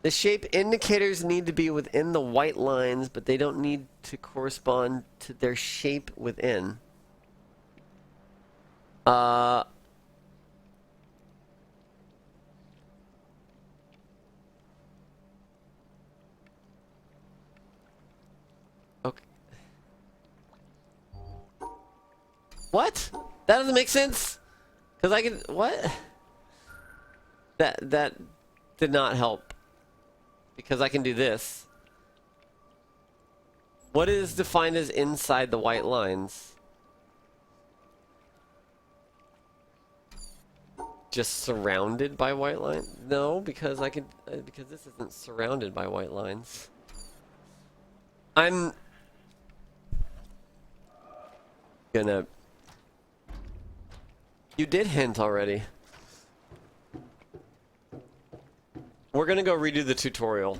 The shape indicators need to be within the white lines, but they don't need to correspond to their shape within. Okay. What? That doesn't make sense. Cause I can what? That did not help. Because I can do this. What is defined as inside the white lines? Just surrounded by white lines? No, because I could because this isn't surrounded by white lines. I'm gonna. You did hint already. We're gonna go redo the tutorial.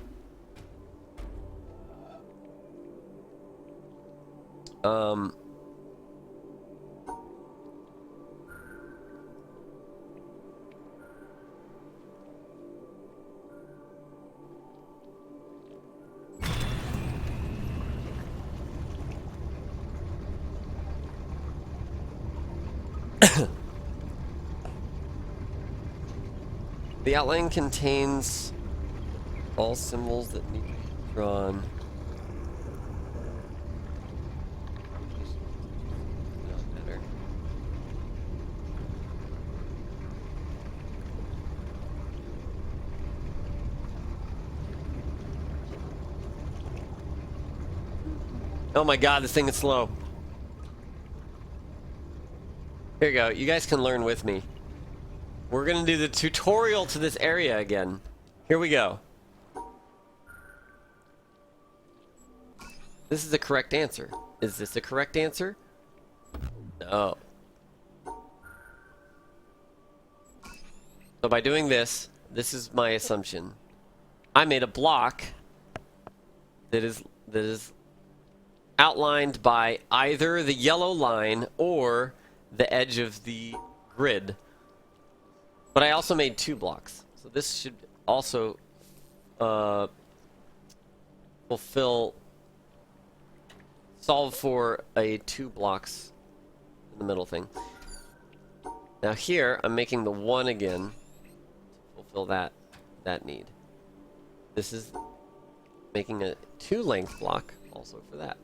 The outline contains all symbols that need to be drawn. Not better. Oh my god, this thing is slow. Here you go. You guys can learn with me. We're gonna do the tutorial to this area again. Here we go. This is the correct answer. Is this the correct answer? No. So by doing this, this is my assumption. I made a block that is outlined by either the yellow line or the edge of the grid. But I also made 2 blocks. So this should also solve for a 2 blocks in the middle thing. Now here, I'm making the 1 again to fulfill that need. This is making a 2 length block also for that.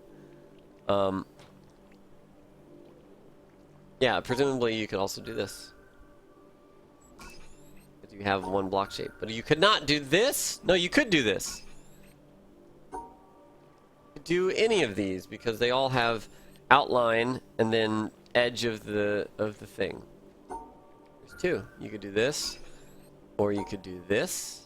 Yeah, presumably you could also do this. If you have 1 block shape. But you could not do this? No, you could do this. You could do any of these because they all have outline and then edge of the thing. There's 2. You could do this, or you could do this.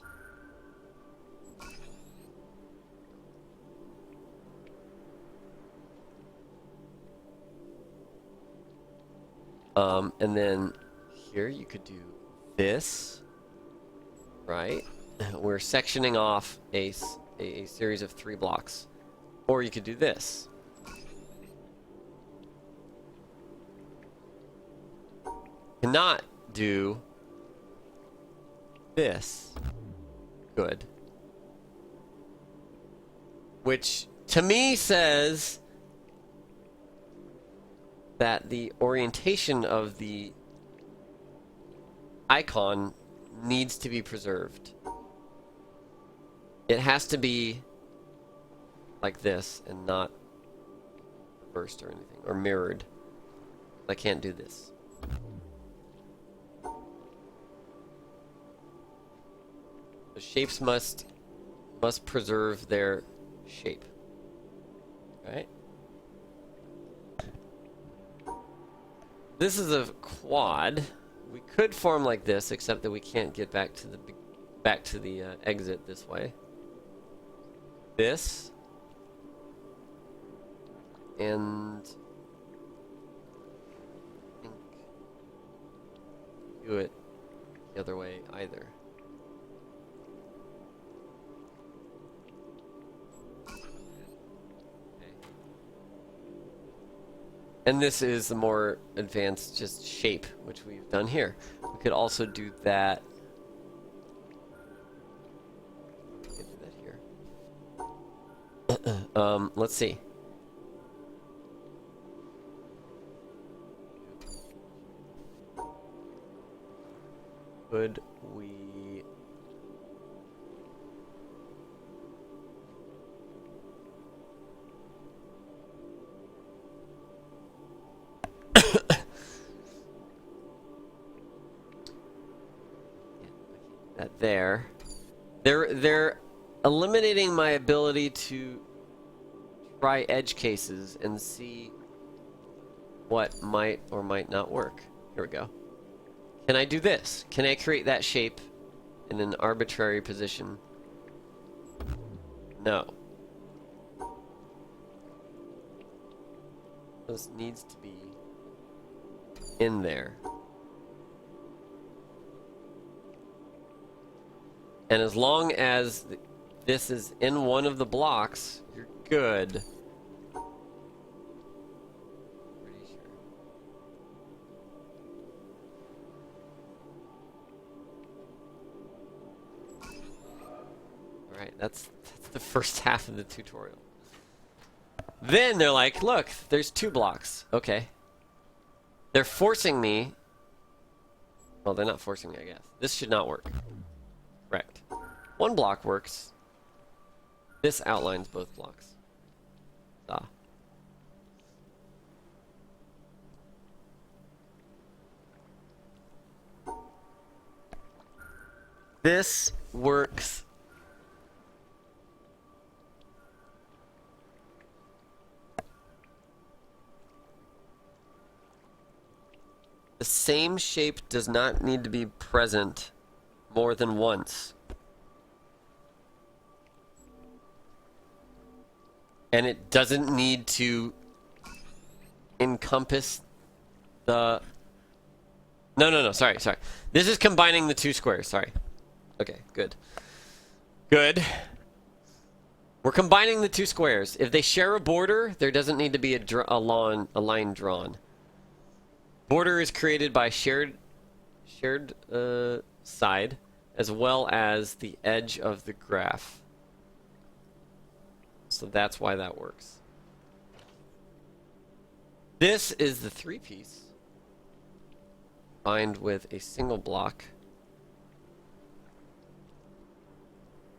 And then here you could do this, right? We're sectioning off a series of 3 blocks. Or you could do this. Cannot do this. Good. Which, to me, says that the orientation of the icon needs to be preserved. It has to be like this and not reversed or anything, or mirrored. I can't do this. The shapes must preserve their shape. Right? This is a quad. We could form like this, except that we can't get back to the exit this way. This and I think do it the other way either. And this is the more advanced just shape, which we've done here. We could also do that Let's see. Could we... that there. They're eliminating my ability to try edge cases and see what might or might not work. Here we go. Can I do this? Can I create that shape in an arbitrary position? No. This needs to be in there. And as long as this is in one of the blocks, you're good. Pretty sure. Alright, that's the first half of the tutorial. Then they're like, look, there's 2 blocks. Okay. They're forcing me. Well, they're not forcing me, I guess. This should not work. Correct. 1 block works. This outlines both blocks. Ah. This works. The same shape does not need to be present more than once. And it doesn't need to encompass the... No, sorry. This is combining the 2 squares, sorry. Okay, good. Good. We're combining the 2 squares. If they share a border, there doesn't need to be a line drawn. Border is created by shared side as well as the edge of the graph. So that's why that works. This is the 3-piece combined with a single block.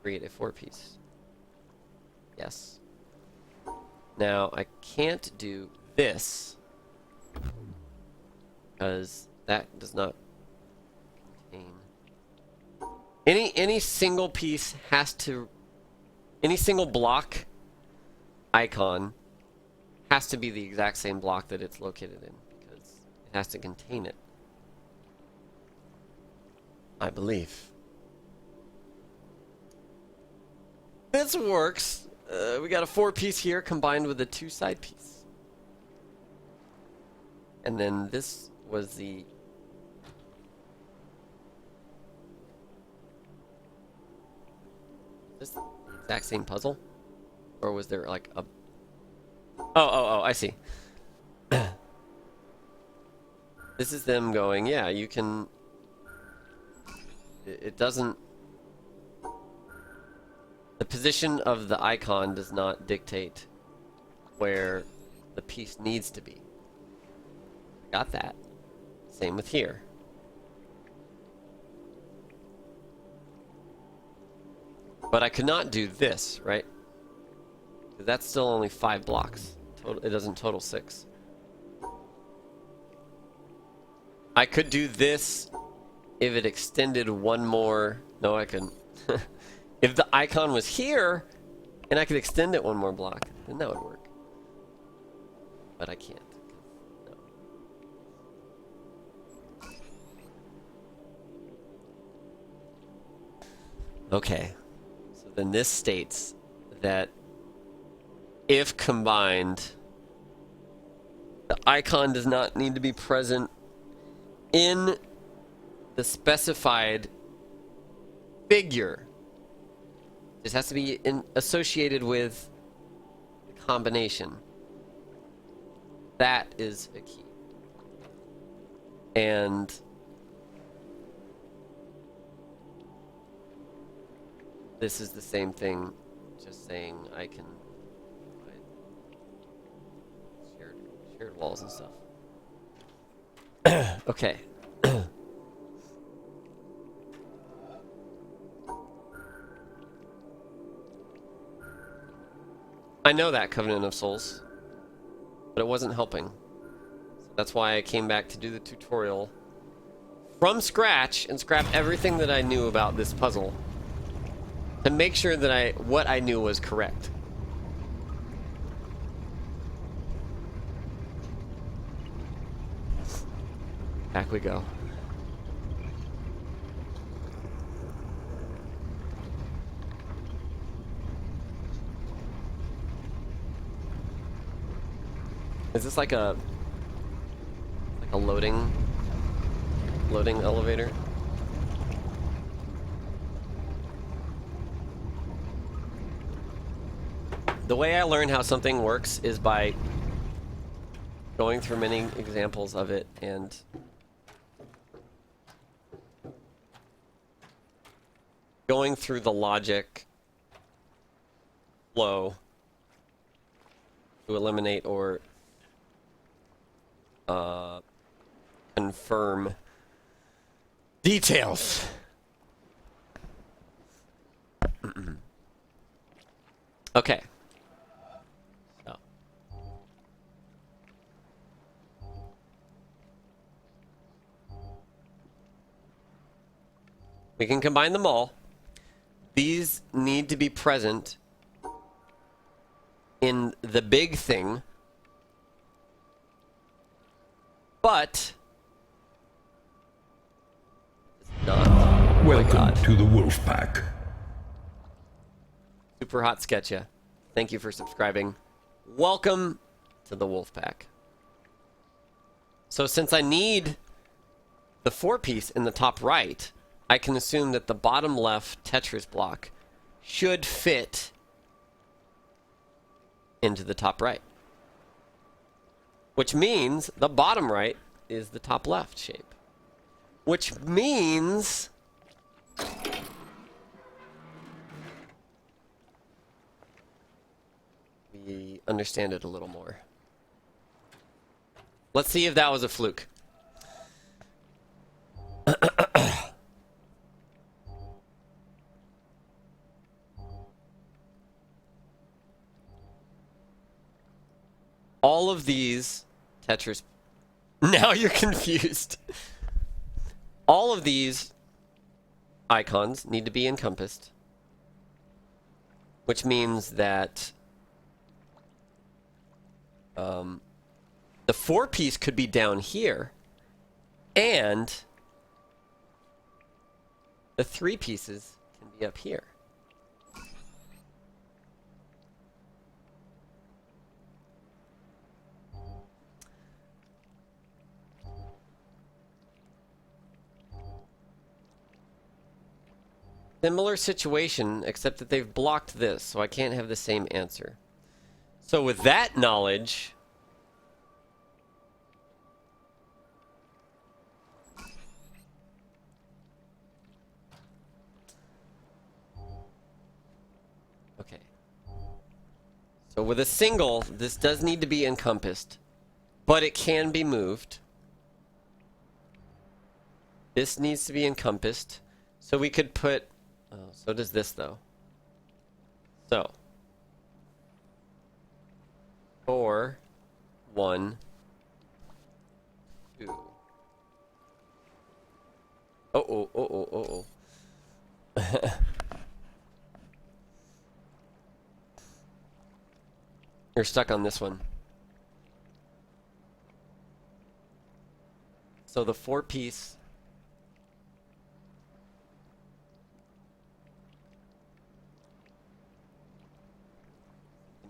Create a 4-piece. Yes. Now I can't do this because that does not contain any single piece has to any single block icon has to be the exact same block that it's located in because it has to contain it, I believe. This works. We got a 4-piece here combined with a 2-side piece. And then this was the... Is this the exact same puzzle? Or was there like a... Oh, I see. This is them going, yeah, you can... It doesn't... The position of the icon does not dictate where the piece needs to be. Got that. Same with here. But I could not do this, right? That's still only 5 blocks. It doesn't total 6. I could do this if it extended one more... No, I couldn't. If the icon was here, and I could extend it one more block, then that would work. But I can't. No. Okay. So then this states that if combined, the icon does not need to be present in the specified figure. It has to be associated with the combination. That is a key. And this is the same thing, just saying I can balls and stuff. Okay. I know that, Covenant of Souls, but it wasn't helping. So that's why I came back to do the tutorial from scratch and scrap everything that I knew about this puzzle to make sure that what I knew was correct. Back we go. Is this like a loading elevator? The way I learn how something works is by going through many examples of it and going through the logic flow to eliminate or confirm details. Okay. So. We can combine them all. These need to be present in the big thing, but not. Welcome to the Wolf Pack. Super hot sketcha. Thank you for subscribing. Welcome to the Wolf Pack. So since I need the 4-piece in the top right, I can assume that the bottom left Tetris block should fit into the top right. Which means the bottom right is the top left shape. Which means we understand it a little more. Let's see if that was a fluke. All of these Tetris... Now you're confused. All of these icons need to be encompassed. Which means that the 4-piece could be down here. And the 3 pieces can be up here. Similar situation, except that they've blocked this, so I can't have the same answer. So with that knowledge, okay. So with a single, this does need to be encompassed, but it can be moved. This needs to be encompassed, so we could put... Oh, so does this, though. So. 4, 1, 2. Oh. You're stuck on this one. So the 4-piece...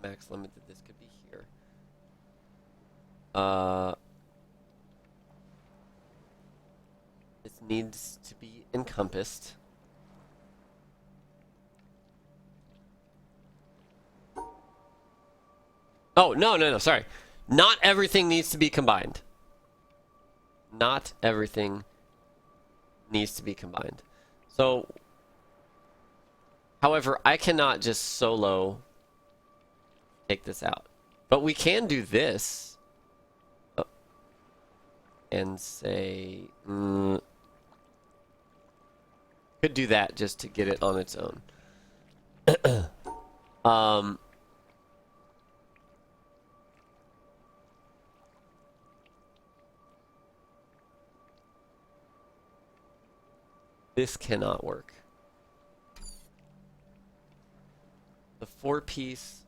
max limit that this could be here. This needs to be encompassed. Oh, no, sorry. Not everything needs to be combined. Not everything needs to be combined. So, however, I cannot just solo take this out. But we can do this. and say, could do that just to get it on its own. This cannot work. The 4-piece.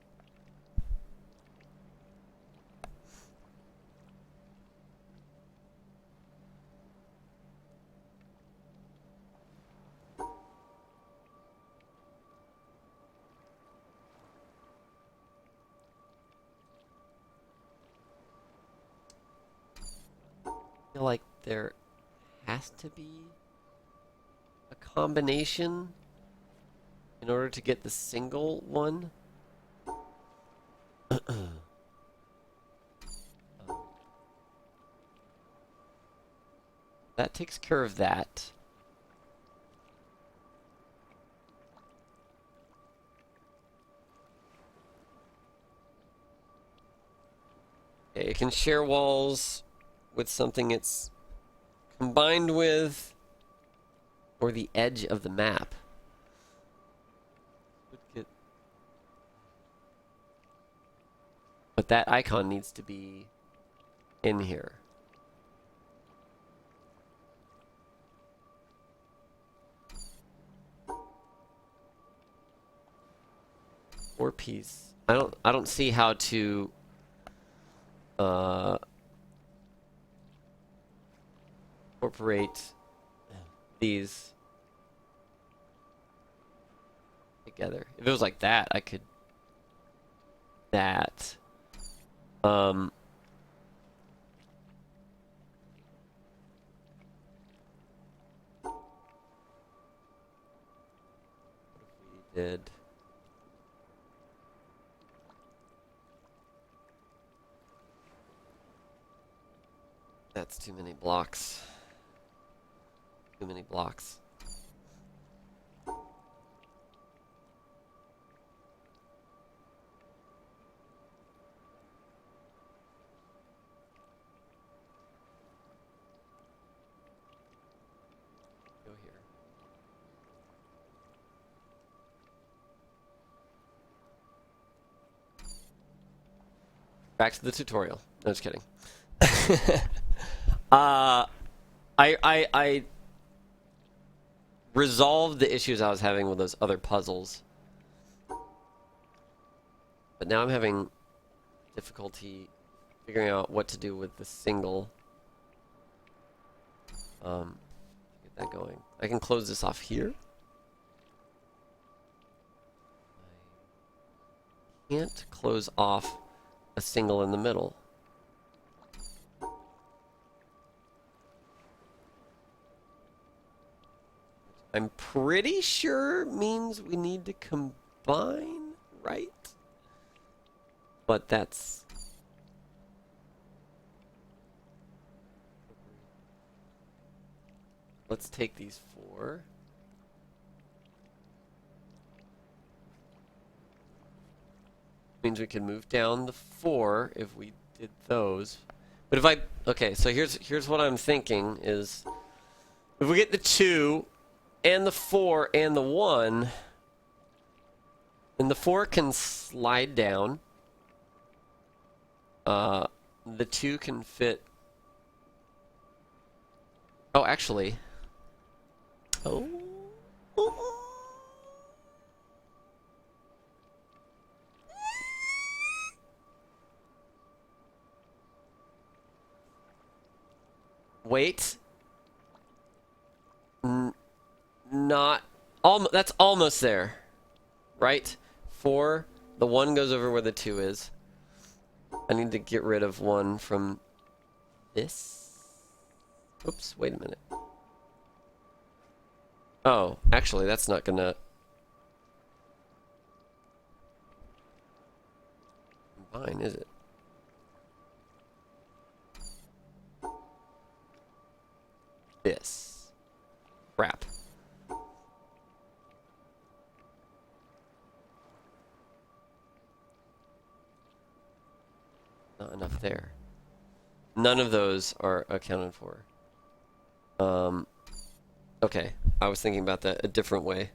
I feel like there has to be a combination in order to get the single one. That takes care of that. Okay, it can share walls with something it's combined with, or the edge of the map. But that icon needs to be in here. Four-piece. I don't see how to incorporate these together. If it was like that, I could that. We did. That's too many blocks. Too many blocks. Go here. Back to the tutorial. No, just kidding. I resolved the issues I was having with those other puzzles. But now I'm having difficulty figuring out what to do with the single. Get that going. I can close this off here. I can't close off a single in the middle. I'm pretty sure means we need to combine, right? But that's... Let's take these 4. Means we can move down the 4 if we did those. But if I... Okay, so here's what I'm thinking is... If we get the 2... and the 4 and the 1, and the 4 can slide down. The 2 can fit. Oh, actually. Oh. Wait. Not that's almost there, right? 4, the 1 goes over where the 2 is. I need to get rid of 1 from this. Oops, wait a minute. Oh, actually, that's not gonna combine, is it? This. Crap. Not enough there. none of those are accounted for. Okay, I was thinking about that a different way.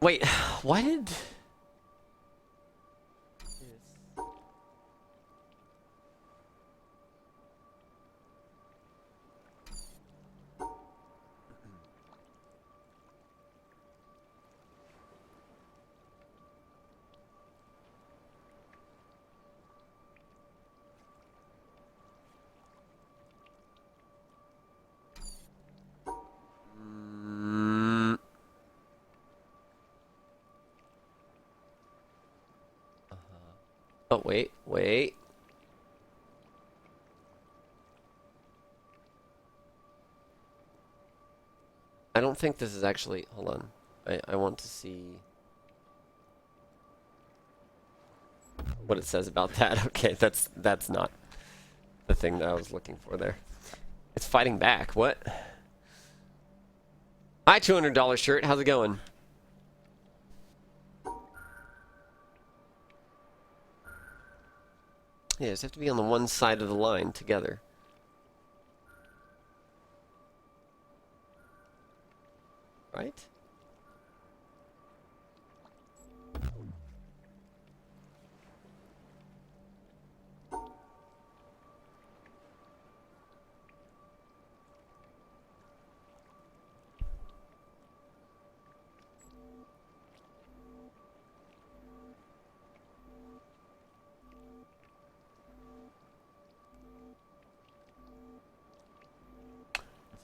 Wait, why did... Oh, wait. I don't think this is actually... Hold on. I want to see what it says about that. Okay, that's not the thing that I was looking for there. It's fighting back. What? Hi, $200 shirt. How's it going? Yeah, just have to be on the one side of the line together. Right?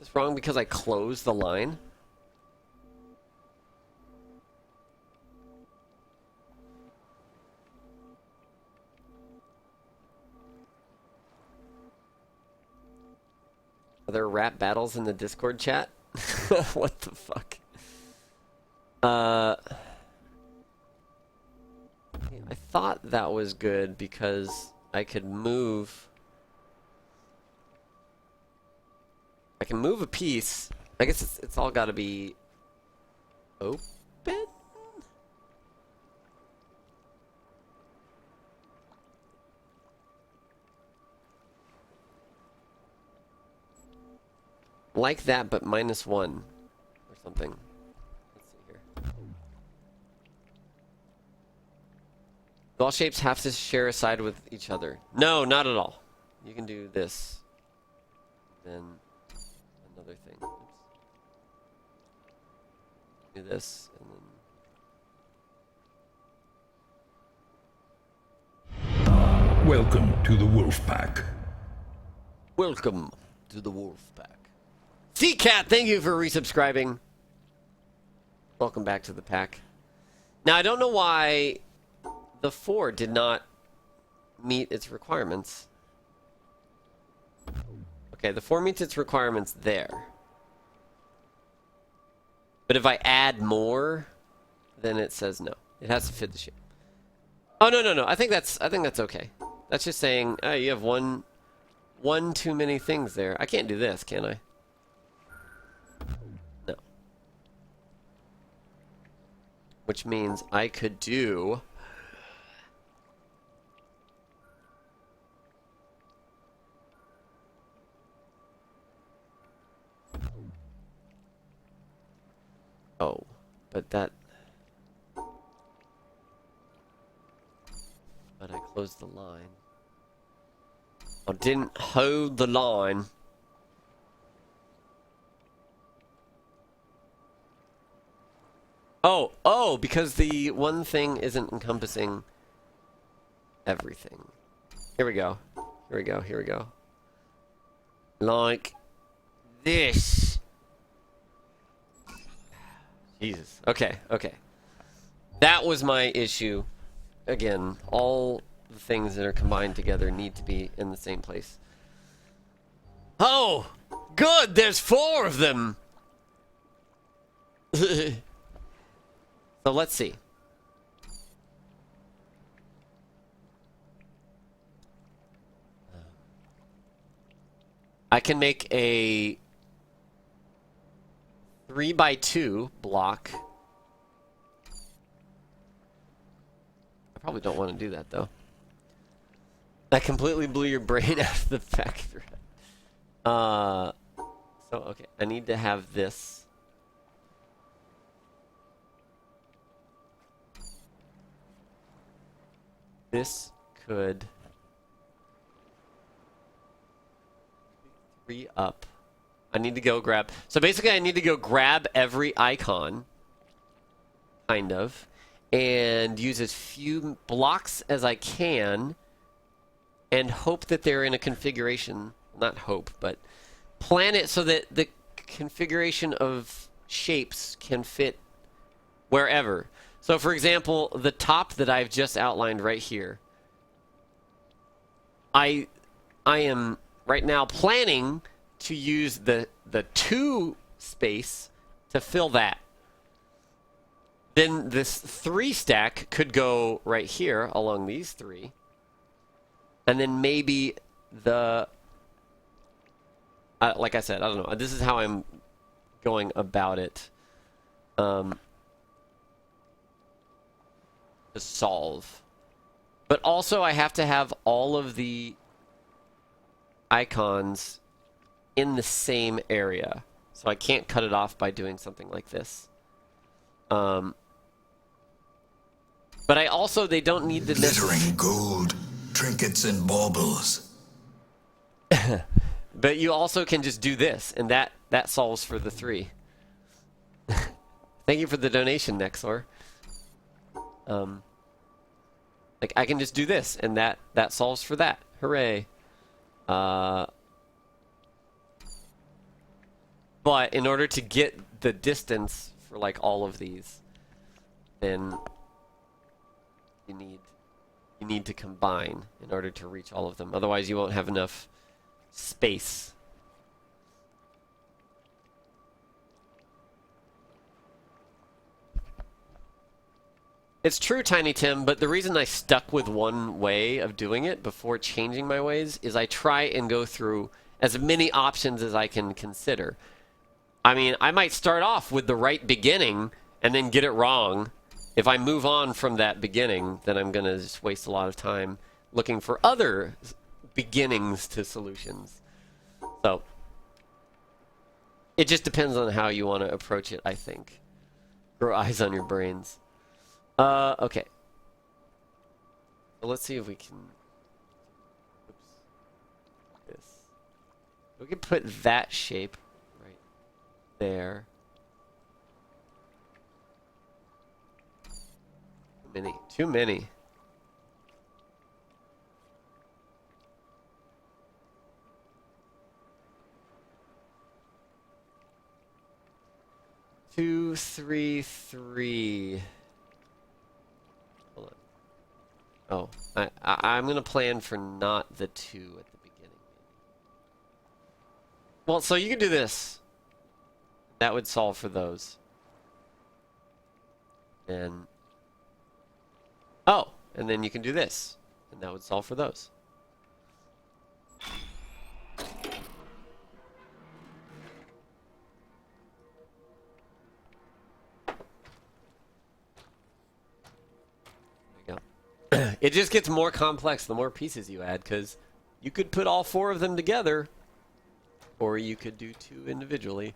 Is this wrong because I closed the line? Are there rap battles in the Discord chat? What the fuck? I thought that was good because I could move... I can move a piece. I guess it's all got to be open? Like that, but -1 or something. Let's see here. Do all shapes have to share a side with each other? No, not at all. You can do this. Then another thing. Oops. Do this, and then... Welcome to the wolf pack. Welcome to the wolf pack. C-Cat, thank you for resubscribing. Welcome back to the pack. Now, I don't know why the 4 did not meet its requirements. Okay, the 4 meets its requirements there. But if I add more, then it says no. It has to fit the shape. Oh, no. I think that's okay. That's just saying, oh, you have one too many things there. I can't do this, can I? No. Which means I could do... Oh, but that... But I closed the line. I didn't hold the line. Oh, because the one thing isn't encompassing everything. Here we go. Like this. Jesus. Okay. That was my issue. Again, all the things that are combined together need to be in the same place. Oh! Good! There's 4 of them! So let's see. I can make a 3x2 block. I probably don't want to do that though. That completely blew your brain out of the factory. So, okay, I need to have this. This could... 3 up. I need to go grab... So basically I need to go grab every icon. Kind of. And use as few blocks as I can. And hope that they're in a configuration... Not hope, but... Plan it so that the configuration of shapes can fit wherever. So for example, the top that I've just outlined right here. I am right now planning to use the 2 space to fill that. Then this 3 stack could go right here along these 3. And then maybe the... like I said, I don't know. This is how I'm going about it. To solve. But also I have to have all of the icons in the same area. So I can't cut it off by doing something like this. But I also, they don't need the... Glittering gold, trinkets and baubles. But you also can just do this, and that solves for the 3. Thank you for the donation, Nexor. Like, I can just do this, and that solves for that. Hooray. But in order to get the distance for, like, all of these, then you need to combine in order to reach all of them. Otherwise, you won't have enough space. It's true, Tiny Tim, but the reason I stuck with one way of doing it before changing my ways is I try and go through as many options as I can consider. I mean, I might start off with the right beginning and then get it wrong. If I move on from that beginning, then I'm going to just waste a lot of time looking for other beginnings to solutions. So, it just depends on how you want to approach it, I think. Grow eyes on your brains. Okay. So let's see if we can... Oops. This. We can put that shape right there. Too many. Too many. Two, three, three. Hold on. Oh, I'm gonna plan for not the 2 at the beginning. Well, so you can do this. That would solve for those. And oh, and then you can do this, and that would solve for those. It just gets more complex the more pieces you add, because you could put all 4 of them together, or you could do 2 individually,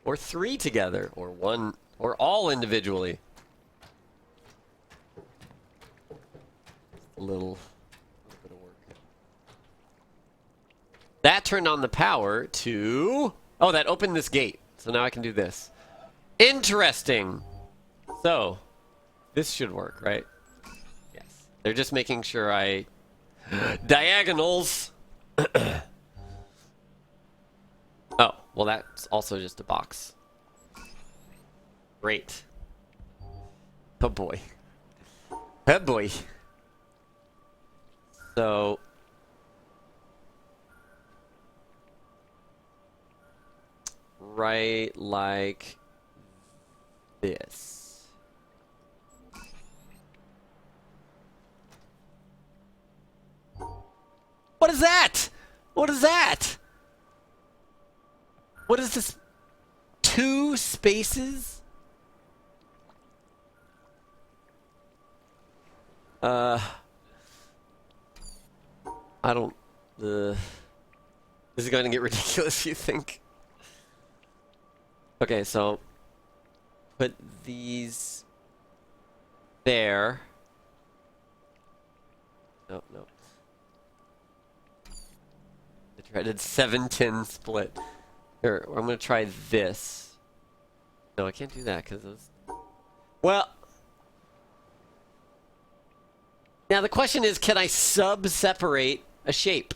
or 3 together, or 1, or all individually. A little bit of work. That turned on the power to... Oh, that opened this gate. So now I can do this. Interesting. So, this should work, right? They're just making sure I... Diagonals! Oh, well that's also just a box. Great. Oh boy. Oh boy. So... Right like this. What is that? What is that? What is this? 2 spaces? I don't... This is going to get ridiculous, you think? Okay, so... Put these... there. No, no. The dreaded 7-10 split. Here, I'm gonna try this. No, I can't do that because those... Well... Now the question is, can I sub-separate a shape?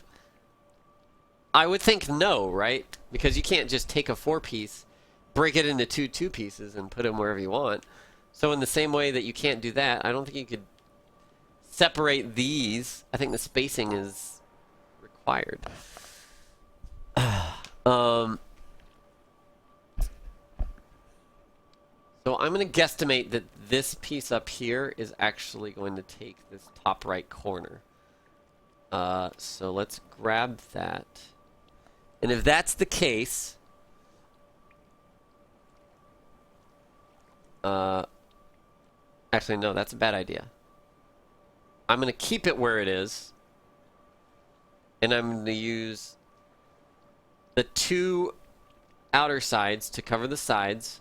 I would think no, right? Because you can't just take a 4-piece, break it into two pieces, and put them wherever you want. So in the same way that you can't do that, I don't think you could separate these. I think the spacing is required. So I'm going to guesstimate that this piece up here is actually going to take this top right corner. So let's grab that. And if that's the case... actually, no, that's a bad idea. I'm going to keep it where it is. And I'm going to use the 2 outer sides to cover the sides.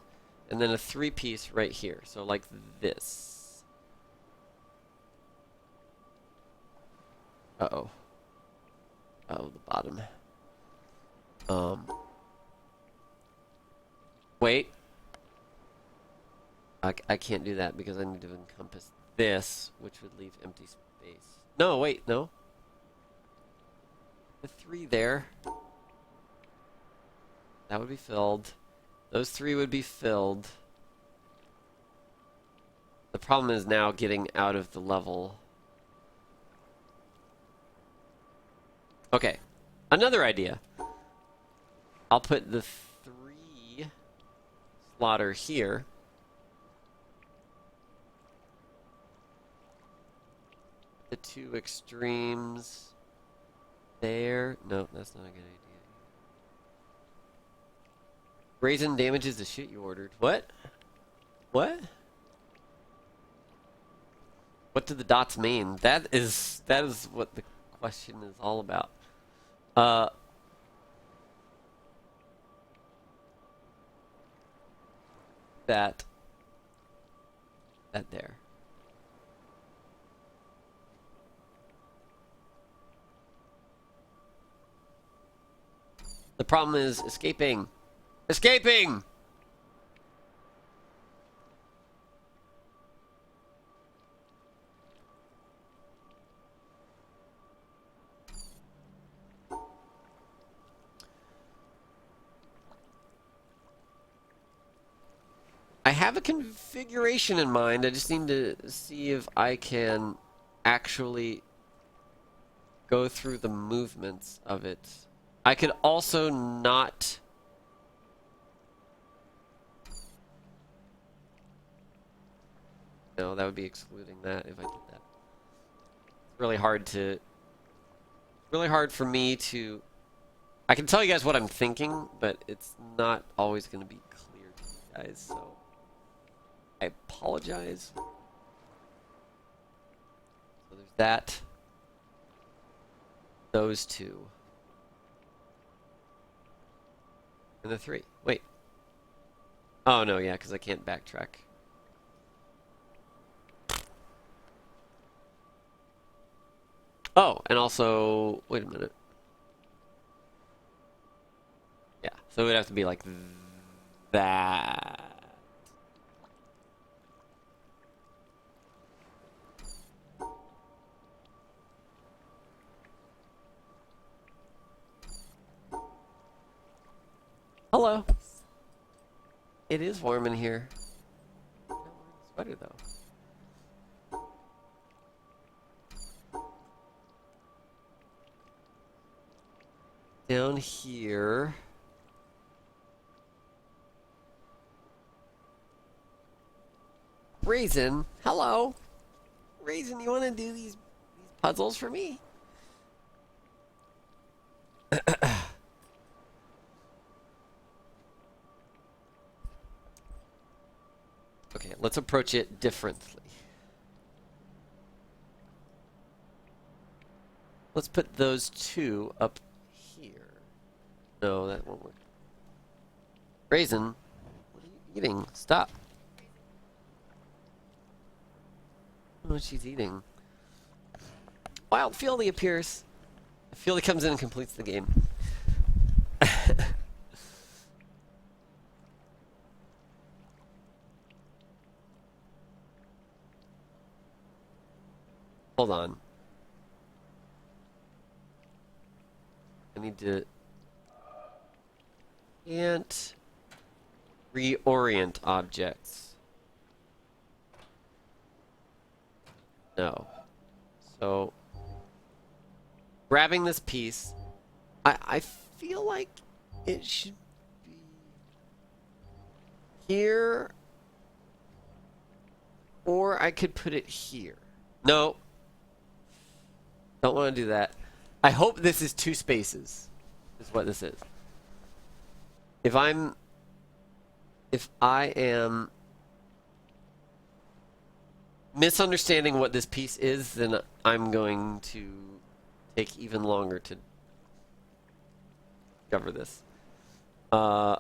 And then a 3-piece right here. So like this. Uh-oh. Oh, the bottom. Wait. I can't do that because I need to encompass this, which would leave empty space. No, wait, no. The 3 there. That would be filled. Those 3 would be filled. The problem is now getting out of the level. Okay. Another idea. I'll put the 3 slaughter here. The 2 extremes there. No, that's not a good idea. Raisin damages the shit you ordered. What? What? What do the dots mean? That is what the question is all about. That there. The problem is escaping. Escaping! I have a configuration in mind. I just need to see if I can actually go through the movements of it. I could also not... No, that would be excluding that if I did that. It's really hard to... Really hard for me to... I can tell you guys what I'm thinking, but it's not always going to be clear to you guys, so... I apologize. So there's that. Those 2. And the 3. Wait. Oh, no, yeah, because I can't backtrack. Oh, and also... Wait a minute. Yeah, so it would have to be like that. Hello. It is warm in here. I'm not wearing a sweater though. Down here. Raisin, hello. Raisin, you want to do these puzzles for me? Okay, let's approach it differently. Let's put those two up here. No, that won't work. Raisin, what are you eating? Stop. I don't know what she's eating. Wild Fieldy appears. Fieldy comes in and completes the game. Hold on. I need to... Can't reorient objects. No. So... Grabbing this piece, I feel like it should be here, or I could put it here. No, don't want to do that. I hope this is 2 spaces, is what this is. If I am misunderstanding what this piece is, then I'm going to take even longer to cover this. I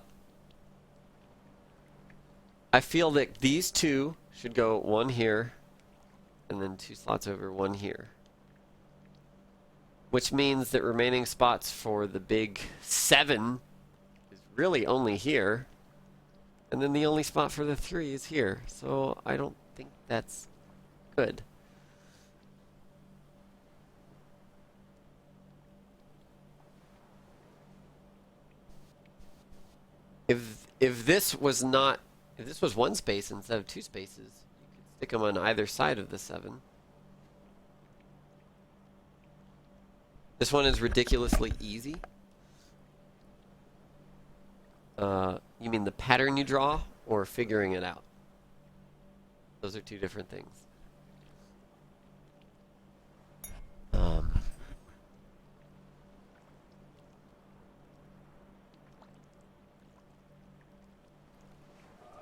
feel that these 2 should go 1 here, and then 2 slots over, 1 here. Which means that remaining spots for the big 7 is really only here. And then the only spot for the 3 is here. So I don't think that's good. If this was 1 space instead of 2 spaces, you could stick them on either side of the 7. This one is ridiculously easy. You mean the pattern you draw, or figuring it out? Those are 2 different things.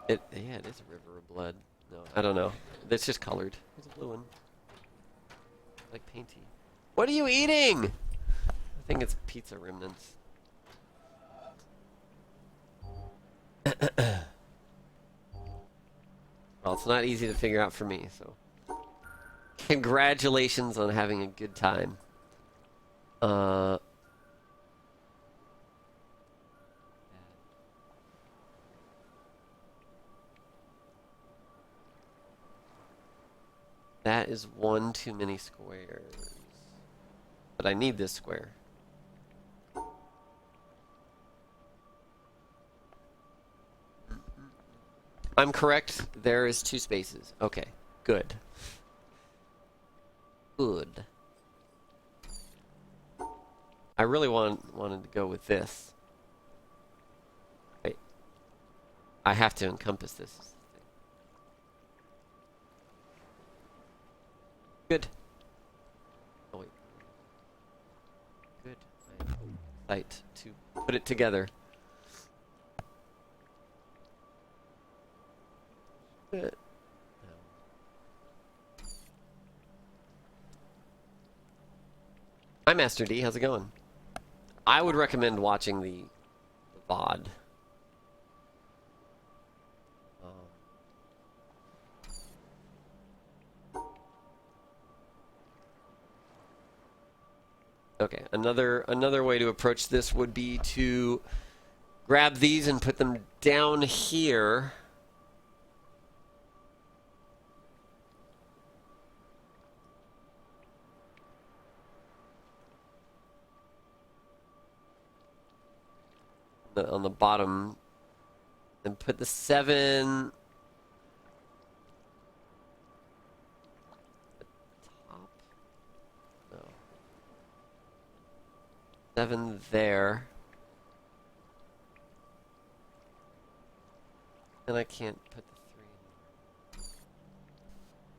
Yeah, it is a river of blood. No, I don't know. It's just colored. There's a blue one. Like painty. What are you eating? I think it's pizza remnants. Well, it's not easy to figure out for me, so. Congratulations on having a good time. That is 1 too many squares. But I need this square. I'm correct. There is 2 spaces. Okay. Good. Good. I really wanted to go with this. Wait. I have to encompass this. Good. Oh wait. Good. Right to put it together. Good. Hi Master D, how's it going? I would recommend watching the VOD. Okay, another way to approach this would be to grab these and put them down here. On the bottom, and put the 7 at the top. No. 7 there. And I can't put the 3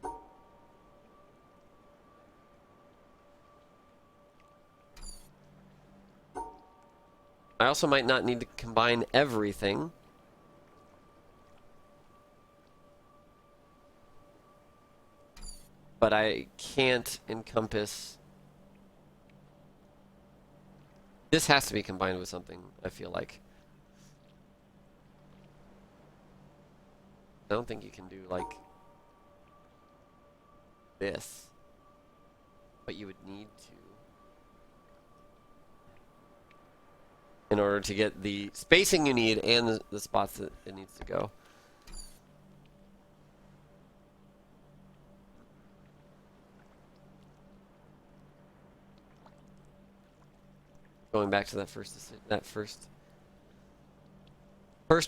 in. I also might not need to combine everything. But I can't encompass This has to be combined with something, I feel like. I don't think you can do, like, this. But you would need to. In order to get the spacing you need and the spots that it needs to go. Going back to that first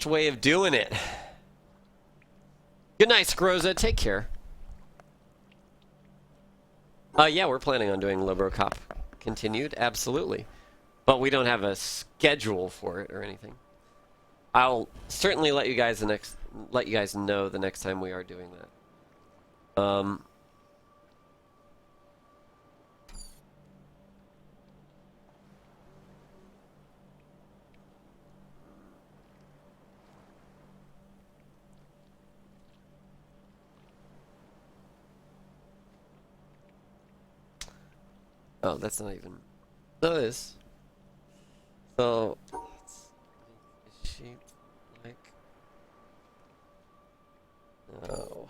way of doing it. Good night, Scroza. Take care. Yeah, we're planning on doing Lobrocop continued, absolutely. But we don't have a schedule for it or anything. I'll certainly let you guys know the next time we are doing that. Oh, that's not even. No, it is. So, is she like? No.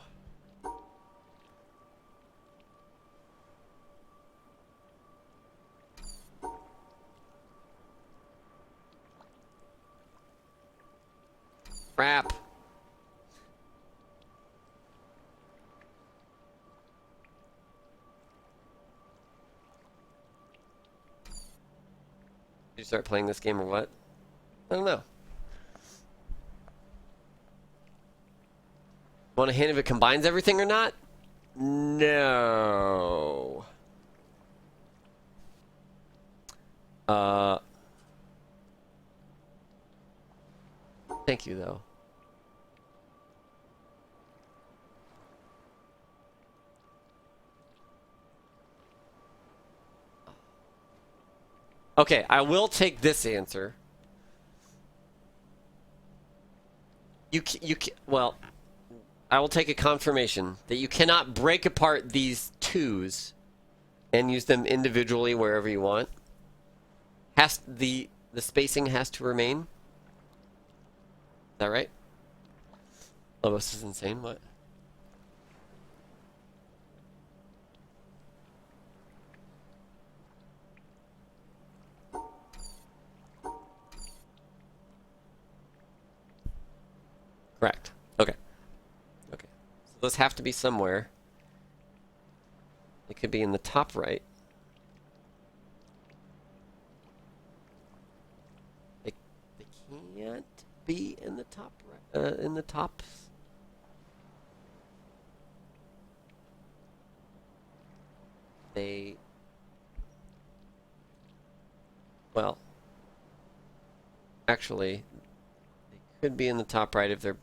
Crap. Did you start playing this game or what? I don't know. Want a hint if it combines everything or not? No. Thank you, though. Okay, I will take this answer. Well, I will take a confirmation that you cannot break apart these twos and use them individually wherever you want. The spacing has to remain. Is that right? Lobos is insane. What? Correct. Okay. Okay. So those have to be somewhere. It could be in the top right. They can't be in the top right. In the tops. Well, actually, they could be in the top right if they're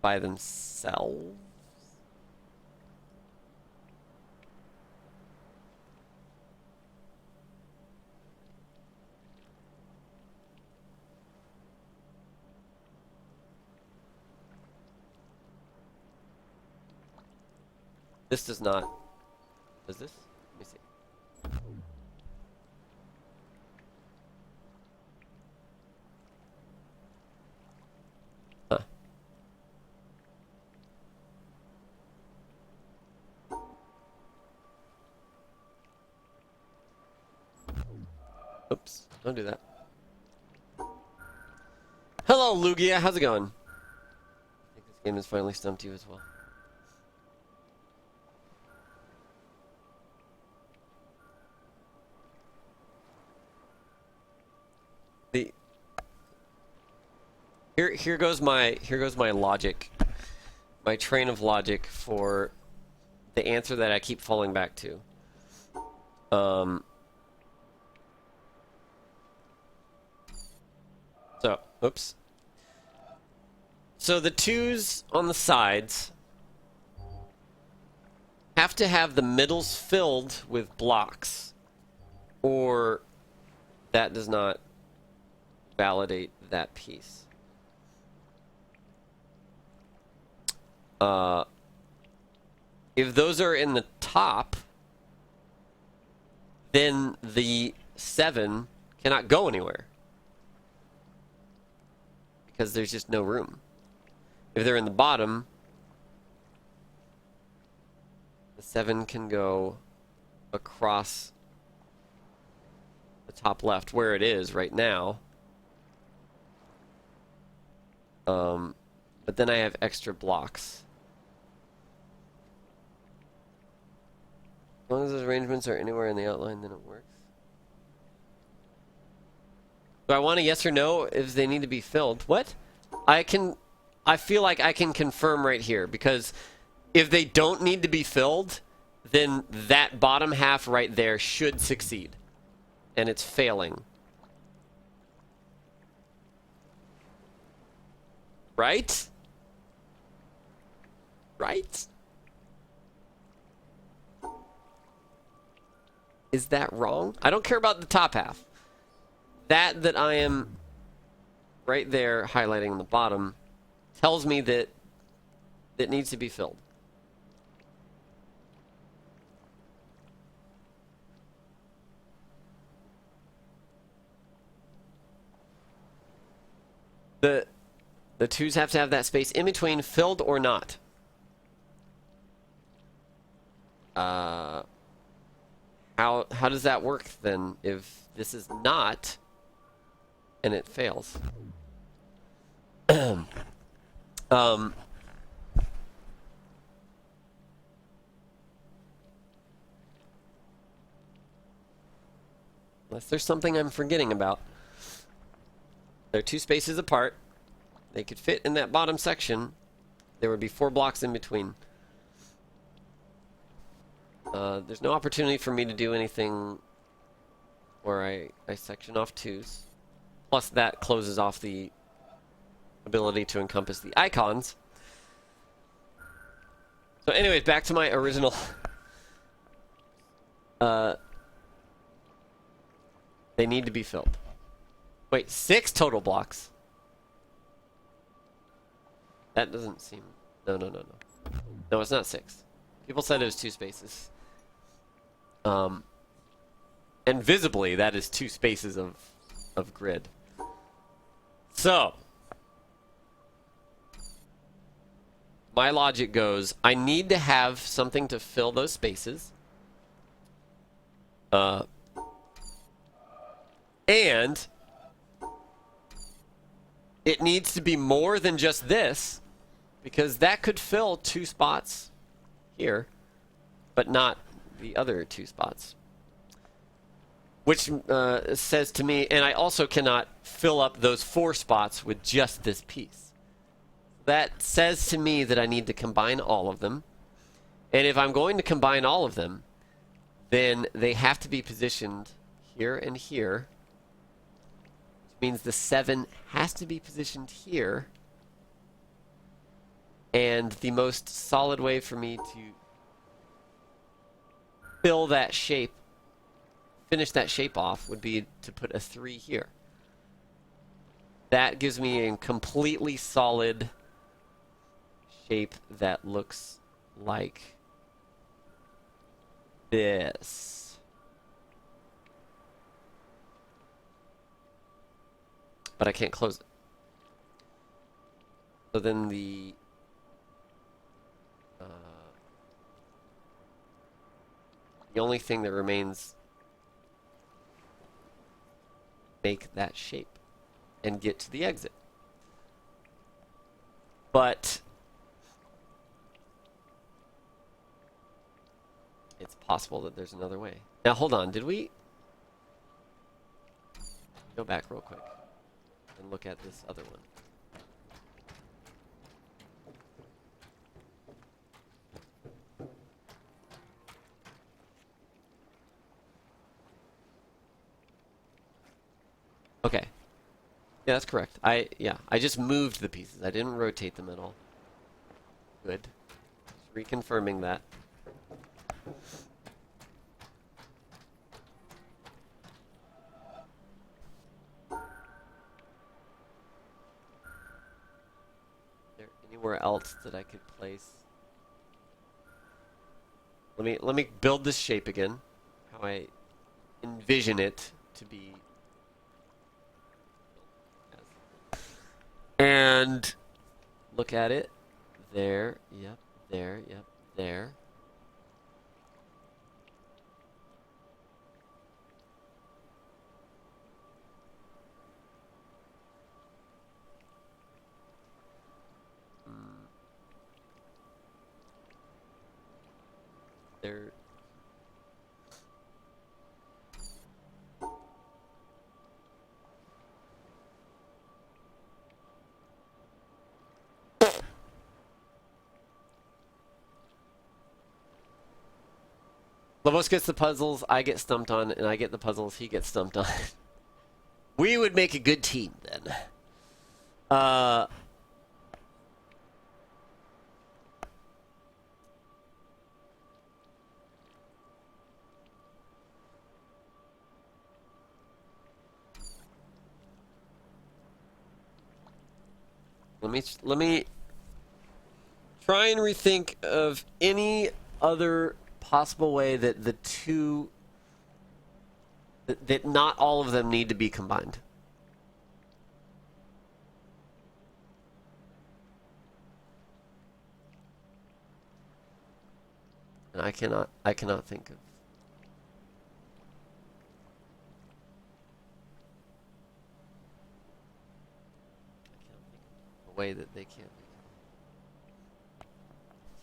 by themselves. This does not. Does this? Let me see. Huh. Oops. Don't do that. Hello, Lugia. How's it going? I think this game has finally stumped you as well. Here goes my logic, my train of logic for the answer that I keep falling back to. So, oops. So the twos on the sides have to have the middles filled with blocks, or that does not validate that piece. If those are in the top, then the 7 cannot go anywhere. Because there's just no room. If they're in the bottom, the 7 can go across the top left where it is right now. But then I have extra blocks. As long as those arrangements are anywhere in the outline, then it works. Do I want a yes or no if they need to be filled? What? I feel like I can confirm right here, because if they don't need to be filled, then that bottom half right there should succeed. And it's failing. Right? Right? Is that wrong? I don't care about the top half. That I am right there highlighting in the bottom tells me that it needs to be filled. The 2s have to have that space in between, filled or not. How does that work then if this is not and it fails? Unless there's something I'm forgetting about. They're 2 spaces apart. They could fit in that bottom section. There would be 4 blocks in between. There's no opportunity for me to do anything where I section off 2s. Plus that closes off the ability to encompass the icons. So anyways, back to my original they need to be filled. Wait, 6 total blocks. That doesn't seem... No. No, it's not 6. People said it was 2 spaces. And visibly, that is 2 spaces of grid. So, my logic goes, I need to have something to fill those spaces. And it needs to be more than just this, because that could fill 2 spots here, but not the other 2 spots. Which says to me, and I also cannot fill up those 4 spots with just this piece. That says to me that I need to combine all of them. And if I'm going to combine all of them, then they have to be positioned here and here. Which means the 7 has to be positioned here. And the most solid way for me to fill that shape, finish that shape off, would be to put a 3 here. That gives me a completely solid shape that looks like this. But I can't close it. So then the only thing that remains, make that shape and get to the exit. But it's possible that there's another way. Now hold on, did we go back real quick and look at this other one? Okay. Yeah, that's correct. I just moved the pieces. I didn't rotate them at all. Good. Just reconfirming that. Is there anywhere else that I could place? Let me build this shape again. How I envision it to be. And look at it. There. Yep. There. Yep. There. There. Lobos gets the puzzles, I get stumped on, and I get the puzzles, he gets stumped on. We would make a good team then. Let me try and rethink of any other possible way that the two that not all of them need to be combined. And I cannot think of a way that they can't be.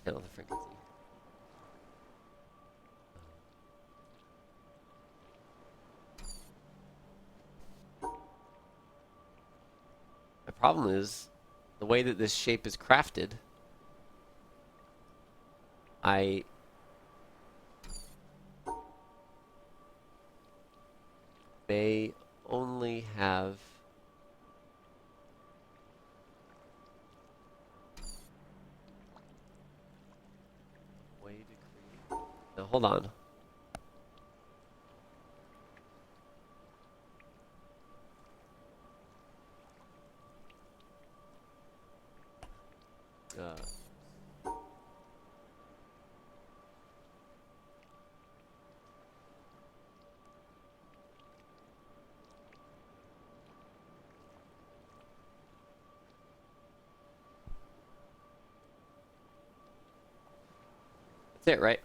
Channel the frequency. My problem is the way that this shape is crafted. I may only have way to create. Now hold on. That's it, right?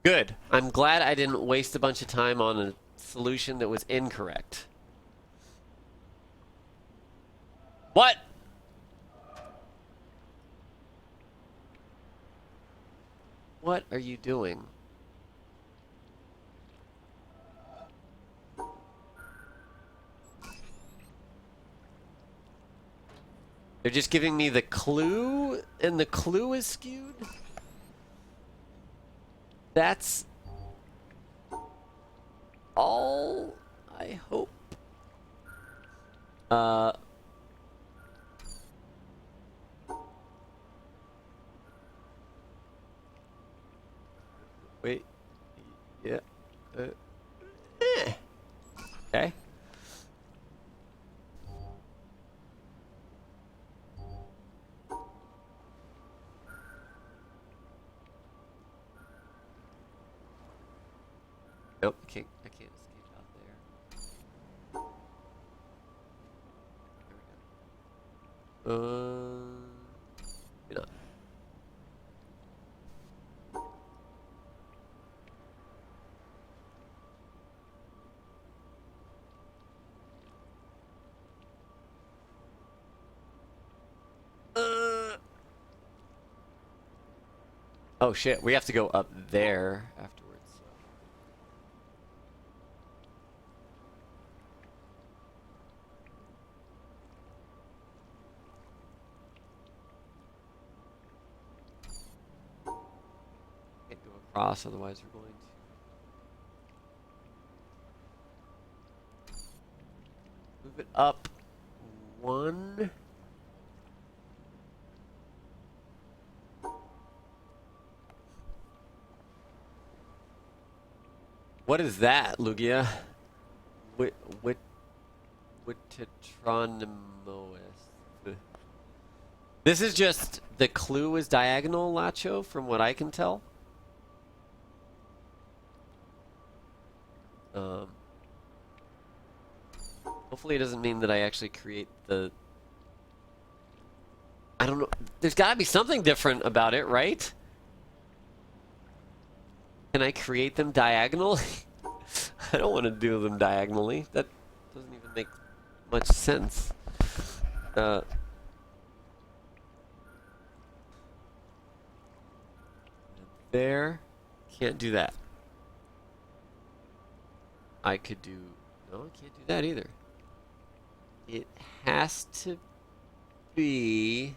Good. I'm glad I didn't waste a bunch of time on a solution that was incorrect. What? What are you doing? They're just giving me the clue, and the clue is skewed? That's all I hope. Wait. Yeah. Okay. Nope, I can't escape out there. There we go. Maybe not. Oh shit, we have to go up there afterwards. So. Can't go across, otherwise we're going to move it up one. What is that, Lugia? Wittetronomoist. This is just the clue is diagonal, Lacho, from what I can tell. Hopefully it doesn't mean that I actually create the... I don't know. There's got to be something different about it, right? Can I create them diagonally? I don't want to do them diagonally. That doesn't even make much sense. There. Can't do that. I could do... No, I can't do that either. It has to be...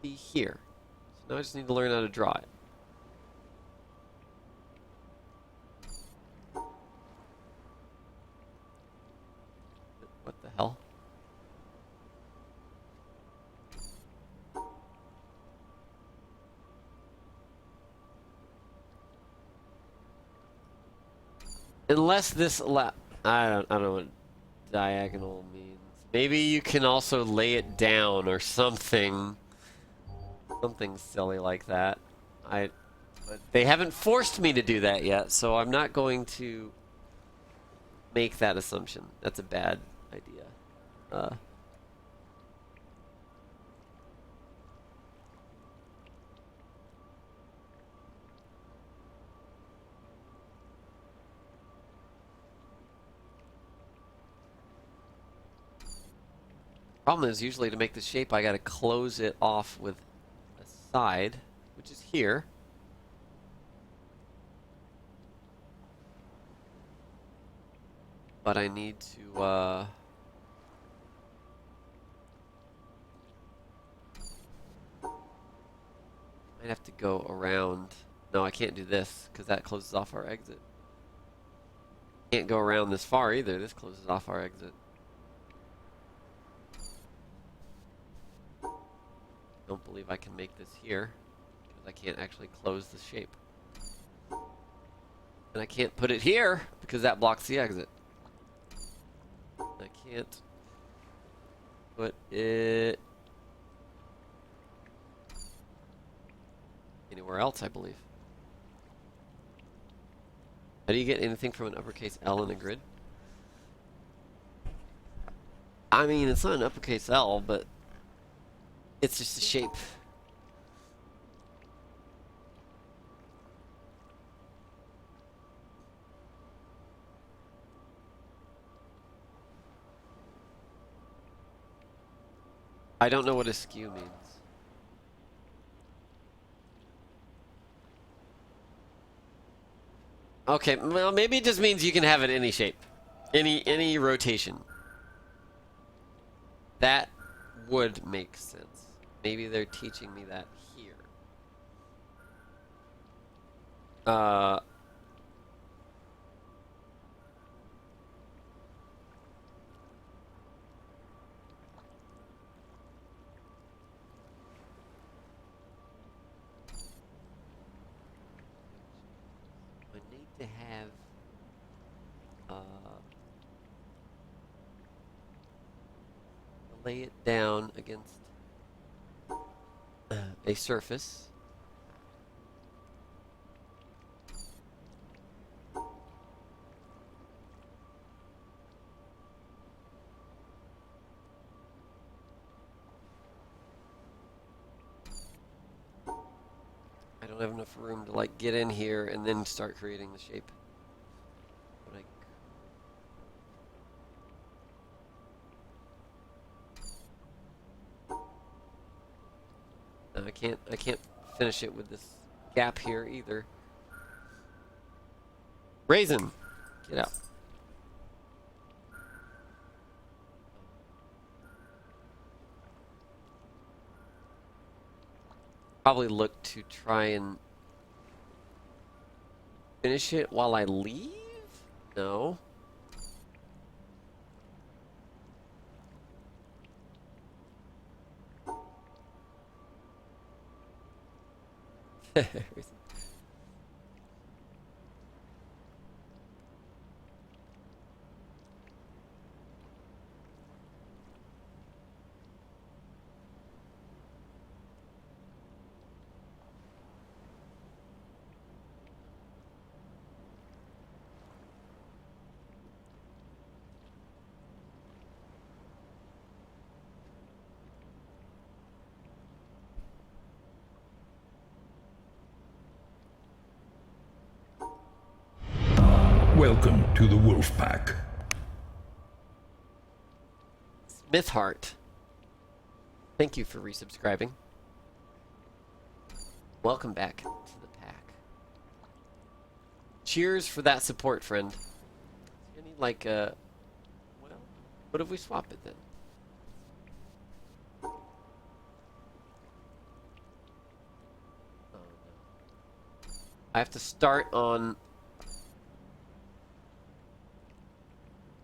here. So now I just need to learn how to draw it. What the hell? Unless this I don't know what diagonal means. Maybe you can also lay it down or something. Something silly like that. But they haven't forced me to do that yet, so I'm not going to make that assumption. That's a bad idea. Problem is, usually to make the shape, I gotta close it off with a side, which is here. But I need to, might have to go around. No, I can't do this, because that closes off our exit. Can't go around this far either. This closes off our exit. Don't believe I can make this here, because I can't actually close the shape. And I can't put it here, because that blocks the exit. I can't put it anywhere else, I believe. How do you get anything from an uppercase L in a grid? I mean, it's not an uppercase L, but it's just a shape. I don't know what askew means. Okay, well, maybe it just means you can have it any shape. Any rotation. That would make sense. Maybe they're teaching me that here. I need to have lay it down against a surface. I don't have enough room to like get in here and then start creating the shape. But I can't finish it with this gap here either. Raisin, get out. Probably look to try and finish it while I leave? No. Welcome to the wolf pack. Smithheart. Thank you for resubscribing. Welcome back to the pack. Cheers for that support, friend. I need like a... Well, what if we swap it then? Oh no. I have to start on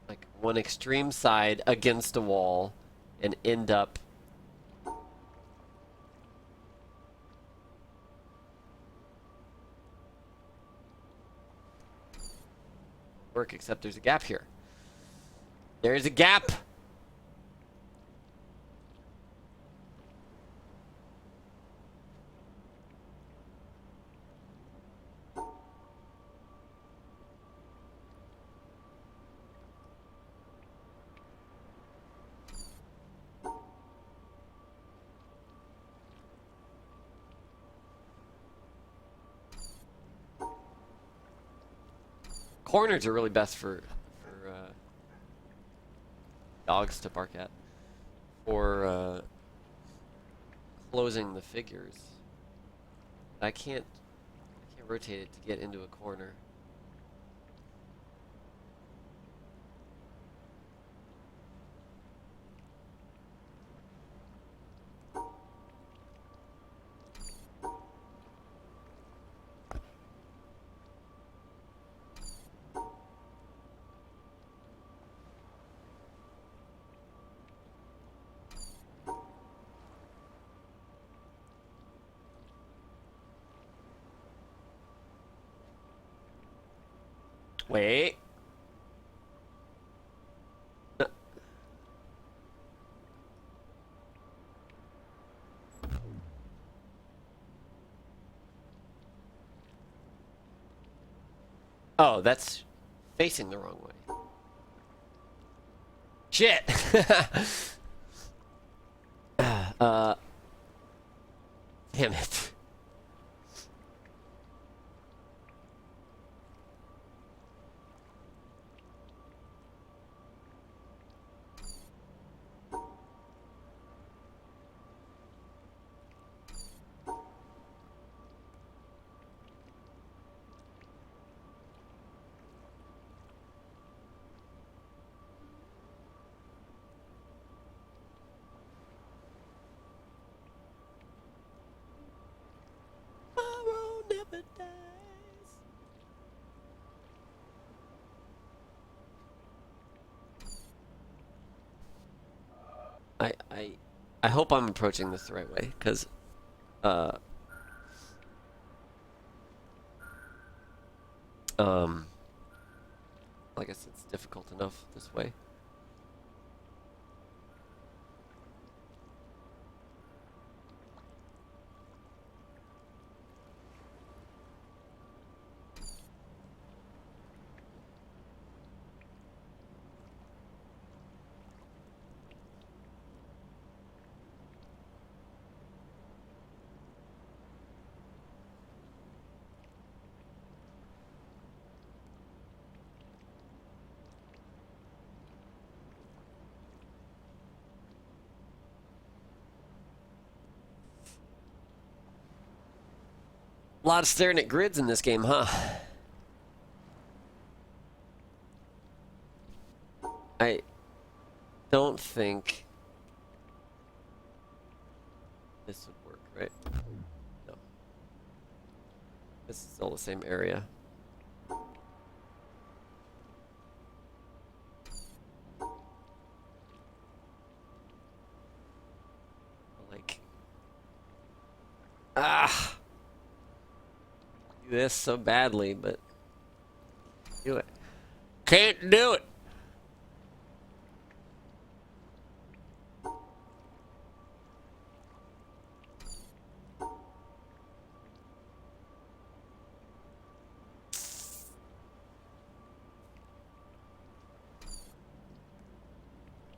like one extreme side against a wall and end up work, except there's a gap here. There's a gap. Corners are really best for dogs to bark at, or closing the figures. I can't rotate it to get into a corner. Wait. Oh, that's facing the wrong way. Shit. Damn it. Tomorrow never dies. I hope I'm approaching this the right way, because I guess it's difficult enough this way. A lot of staring at grids in this game, huh? I don't think this would work, right? No. This is all the same area. Like... Ah! Do this so badly, but... Do it. Can't do it!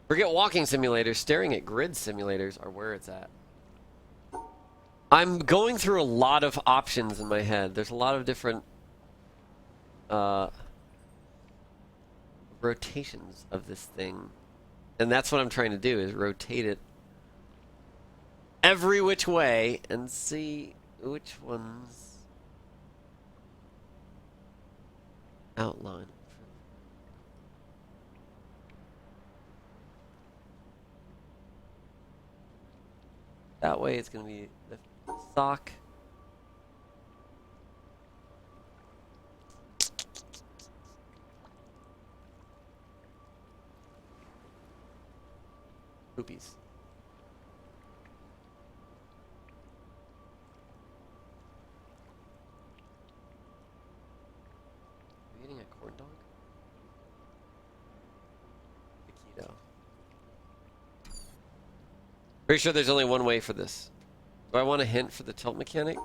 Forget walking simulators, staring at grid simulators are where it's at. I'm going through a lot of options in my head. There's a lot of different rotations of this thing. And that's what I'm trying to do, is rotate it every which way and see which ones outline. That way it's going to be the sock. Poopies. Are you eating a corn dog? Taquito. Pretty sure there's only one way for this. Do I want a hint for the tilt mechanic?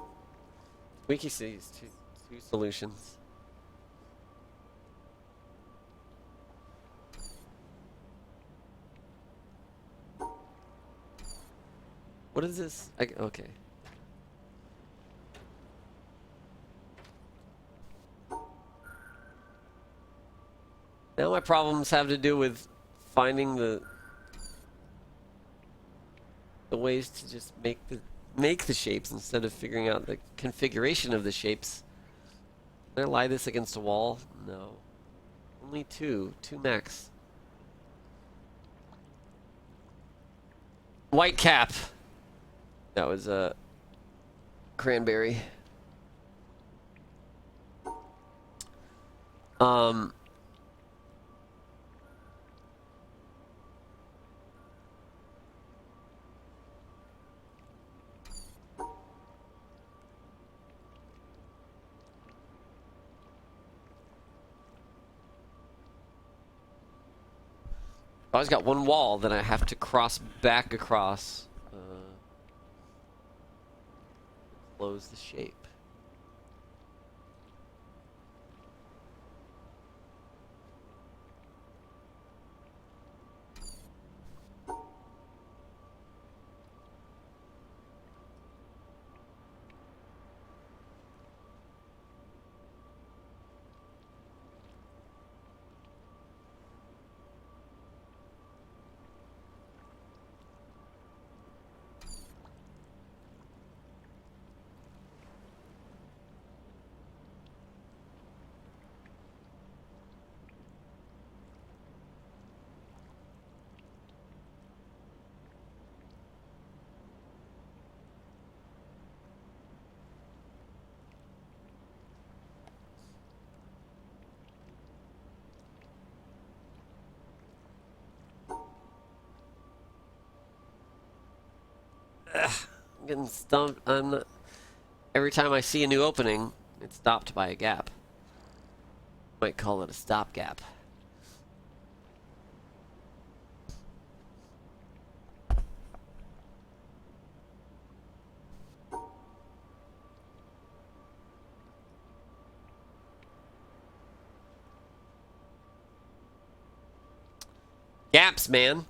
Wiki sees two solutions. What is this? Okay. Now my problems have to do with finding the ways to just make the shapes instead of figuring out the configuration of the shapes. Can I lie this against a wall? No. Only two max. White cap. That was a cranberry. I always got one wall that I have to cross back across. Close the shape. I'm getting stumped. Every time I see a new opening, it's stopped by a gap. Might call it a stopgap. Gaps, man.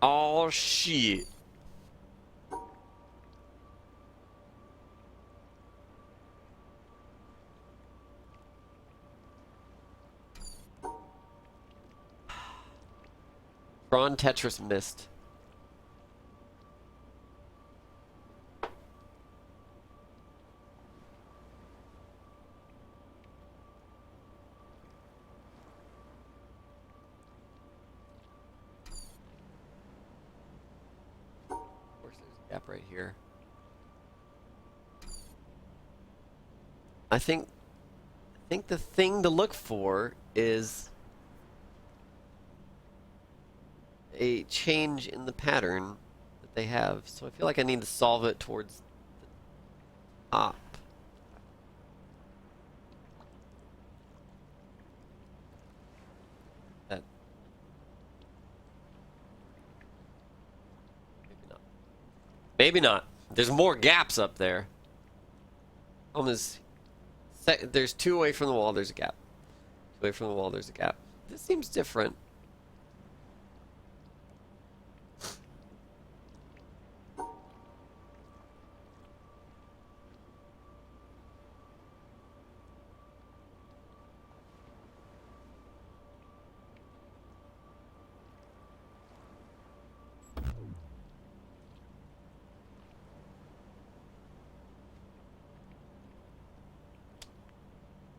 Oh shit. Ron Tetris missed. Of course, there's a gap right here. I think the thing to look for is a change in the pattern that they have. So I feel like I need to solve it towards the top. That maybe not. Maybe not. There's more gaps up there. Problem is, there's two away from the wall. There's a gap. Away from the wall, there's a gap. This seems different.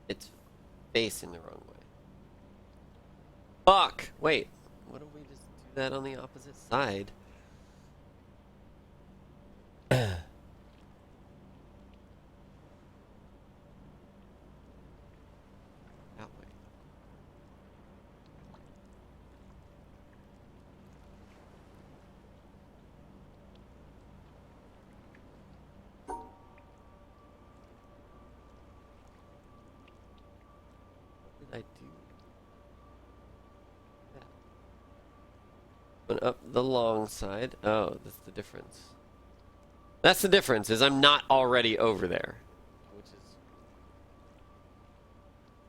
It's facing the wrong way. Fuck! Wait. What if we just do that on the opposite side? That way. What did I do? Went up the long side. Oh, that's the difference. That's the difference, is I'm not already over there. Which is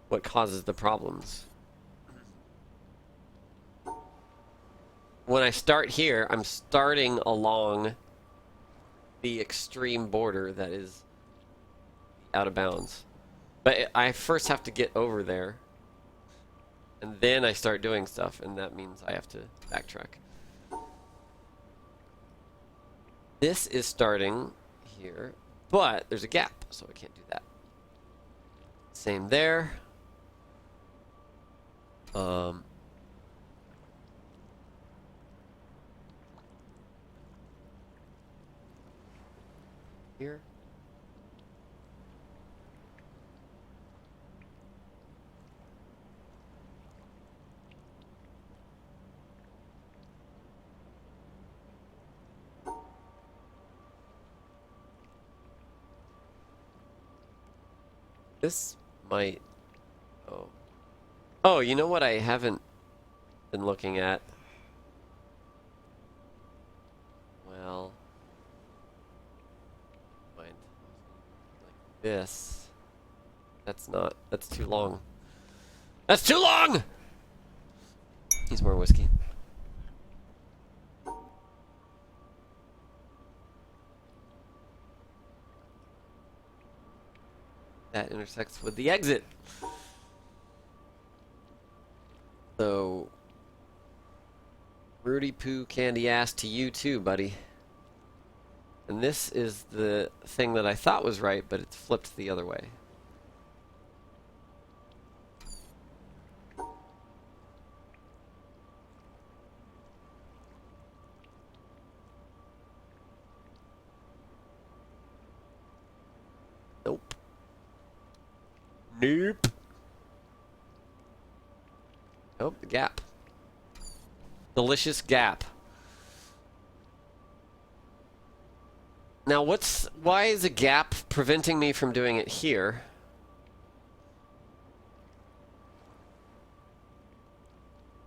what causes the problems. When I start here, I'm starting along the extreme border that is out of bounds. But I first have to get over there. And then I start doing stuff, and that means I have to backtrack. This is starting here, but there's a gap, so I can't do that. Same there. Here. This might... Oh. Oh, you know what I haven't been looking at? Well... Mind. Like this. That's not... That's too long. That's too long! Needs more whiskey. That intersects with the exit. So, Rudy Poo candy ass to you too, buddy. And this is the thing that I thought was right, but it's flipped the other way. Nope. Nope. Oh, the gap. Delicious gap. Now why is a gap preventing me from doing it here?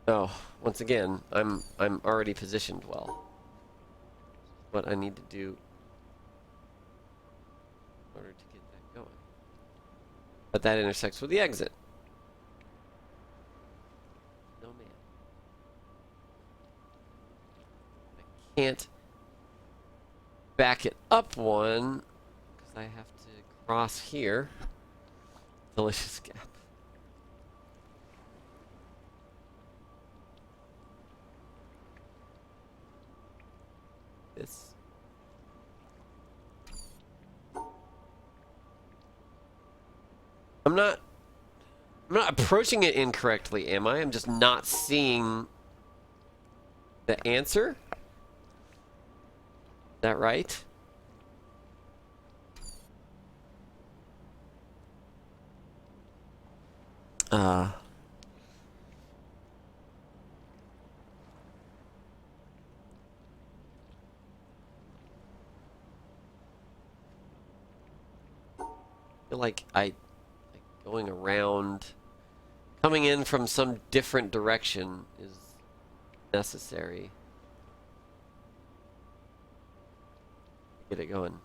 Oh, once again, I'm already positioned well. What I need to do in order to get that going. But that intersects with the exit. No man. I can't back it up one because I have to cross here. Delicious gap. This. I'm not approaching it incorrectly, am I? I'm just not seeing the answer. Is that right? I feel like going around, coming in from some different direction is necessary. Get it going.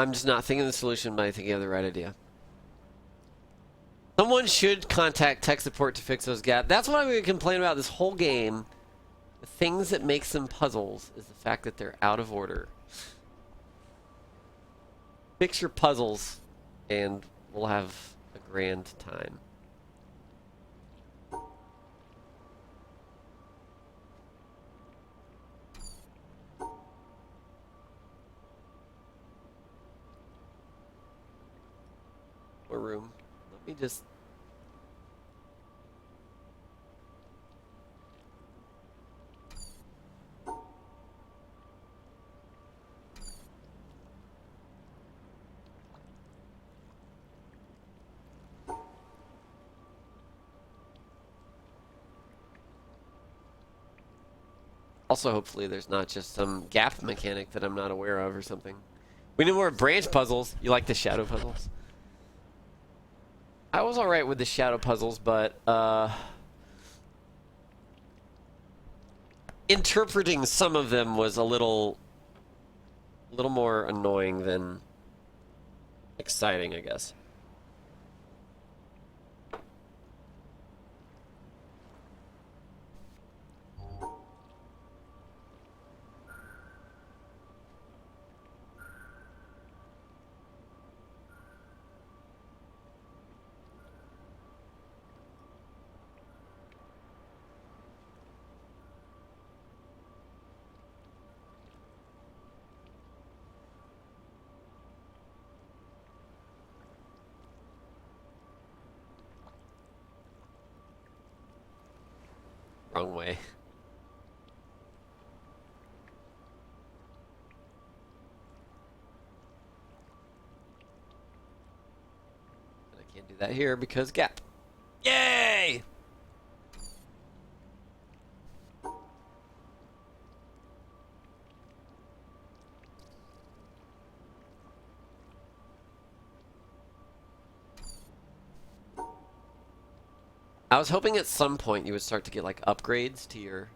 I'm just not thinking of the solution, but I think you have the right idea. Someone should contact tech support to fix those gaps. That's what I'm going to complain about this whole game. The things that makes them puzzles is the fact that they're out of order. Fix your puzzles, and we'll have a grand time. More room. Let me just... Also, hopefully there's not just some gap mechanic that I'm not aware of or something. We need more branch puzzles. You like the shadow puzzles? I was alright with the shadow puzzles, but interpreting some of them was a little more annoying than exciting, I guess. Wrong way. And I can't do that here because gap. Yay! I was hoping at some point you would start to get like upgrades to your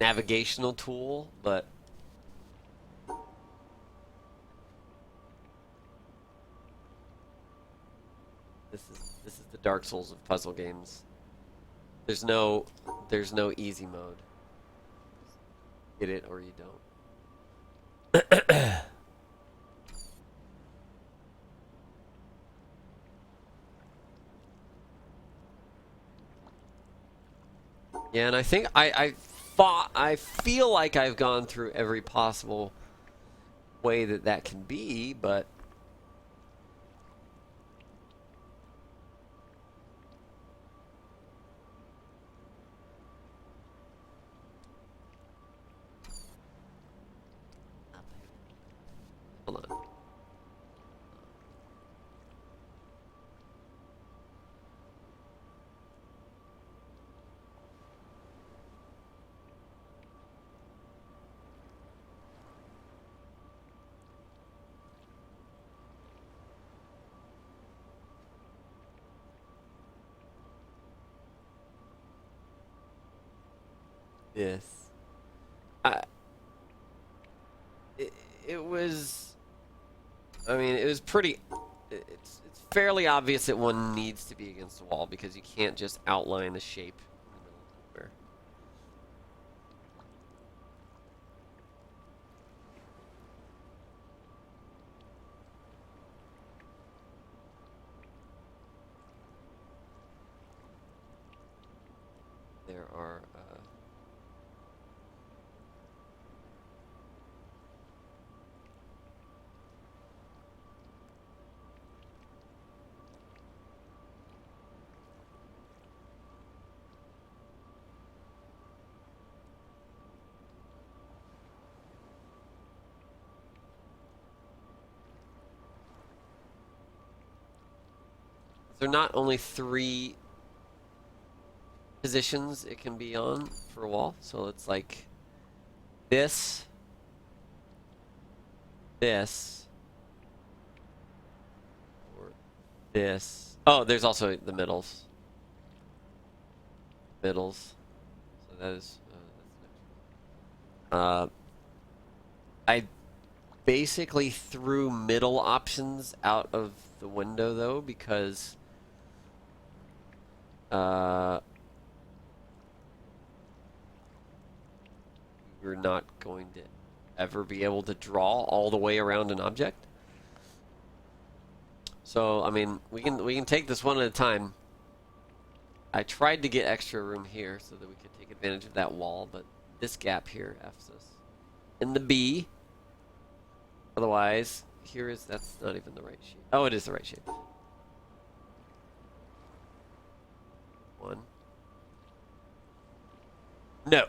navigational tool, but this is the Dark Souls of puzzle games. There's no easy mode. Get it or you don't. Yeah, and I think I feel like I've gone through every possible way that can be, but hold on. Yes. It was, I mean, it was pretty, it's fairly obvious that one needs to be against the wall because you can't just outline a shape in the middle of nowhere. There are, there are not only 3 positions it can be on for a wall, so it's like this, or this. Oh, there's also the middles. So that is I basically threw middle options out of the window, though, because we're not going to ever be able to draw all the way around an object. So, I mean, we can take this one at a time. I tried to get extra room here so that we could take advantage of that wall, but this gap here F's us in the B. Otherwise, that's not even the right shape. Oh, it is the right shape. One. No.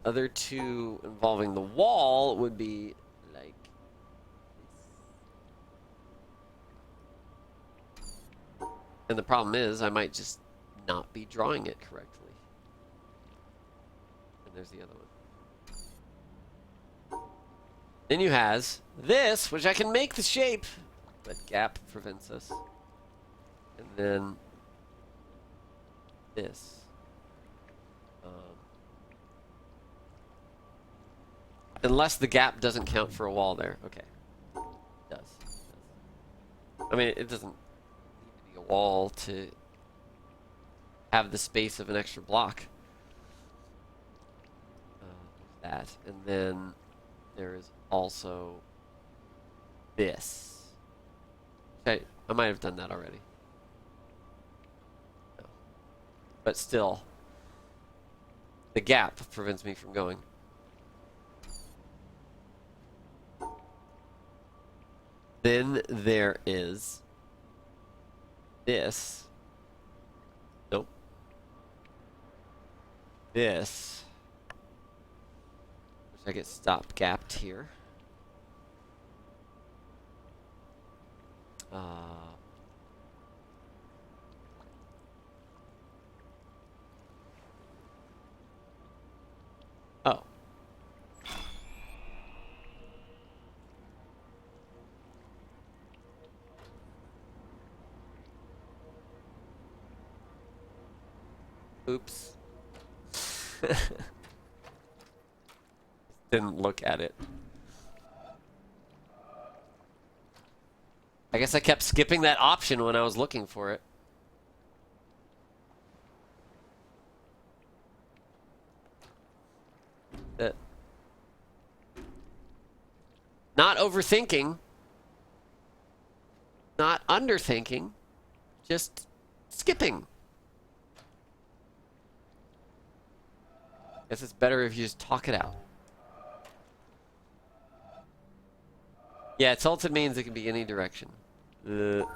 Other two involving the wall would be like this. And the problem is, I might just not be drawing it correctly. And there's the other one. Then you has this, which I can make the shape, but gap prevents us. And then this. Unless the gap doesn't count for a wall there. Okay. It does. I mean, it doesn't need to be a wall to have the space of an extra block. That. And then there is also this. Okay, I might have done that already. No. But still, the gap prevents me from going. Then there is this. Nope. This. Which I get stop gapped here. Oh. Oops. Didn't look at it. I guess I kept skipping that option when I was looking for it. Not overthinking. Not underthinking. Just skipping. Guess it's better if you just talk it out. Yeah, tilted means it can be any direction. What if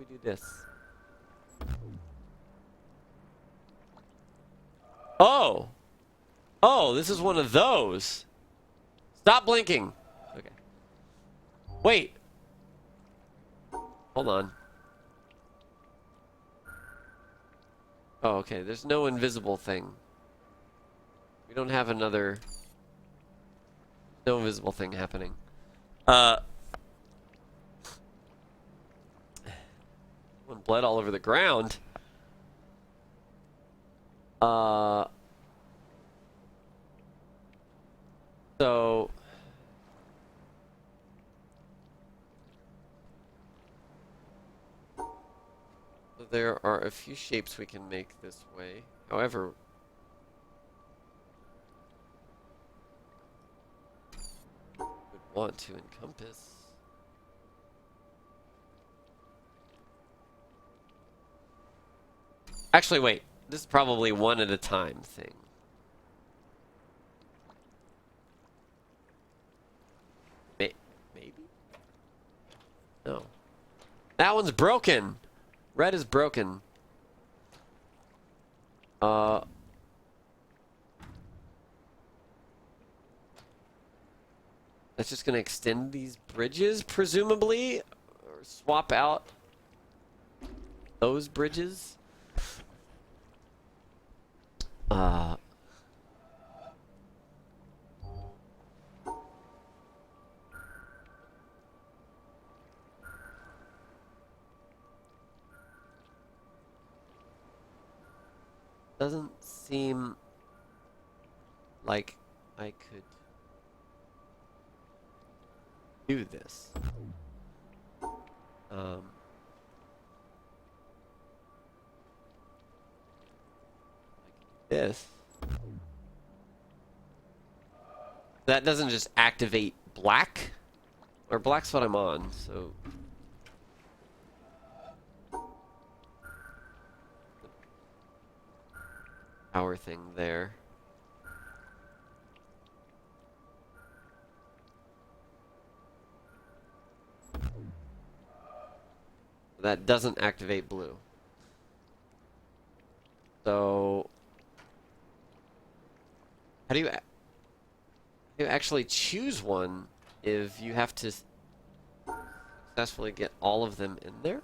we do this? Oh! Oh, this is one of those. Stop blinking. Okay. Wait. Hold on. Oh, okay. There's no invisible thing. We don't have another... No invisible thing happening. One bled all over the ground. So... There are a few shapes we can make this way. However... would want to encompass... Actually, wait. This is probably one at a time thing. Maybe? No. That one's broken! Red is broken. That's just gonna extend these bridges, presumably? Or swap out those bridges? Doesn't seem like I could do this. This. That doesn't just activate black, or black's what I'm on, so. Power thing there. That doesn't activate blue. So, how do you actually choose one if you have to successfully get all of them in there?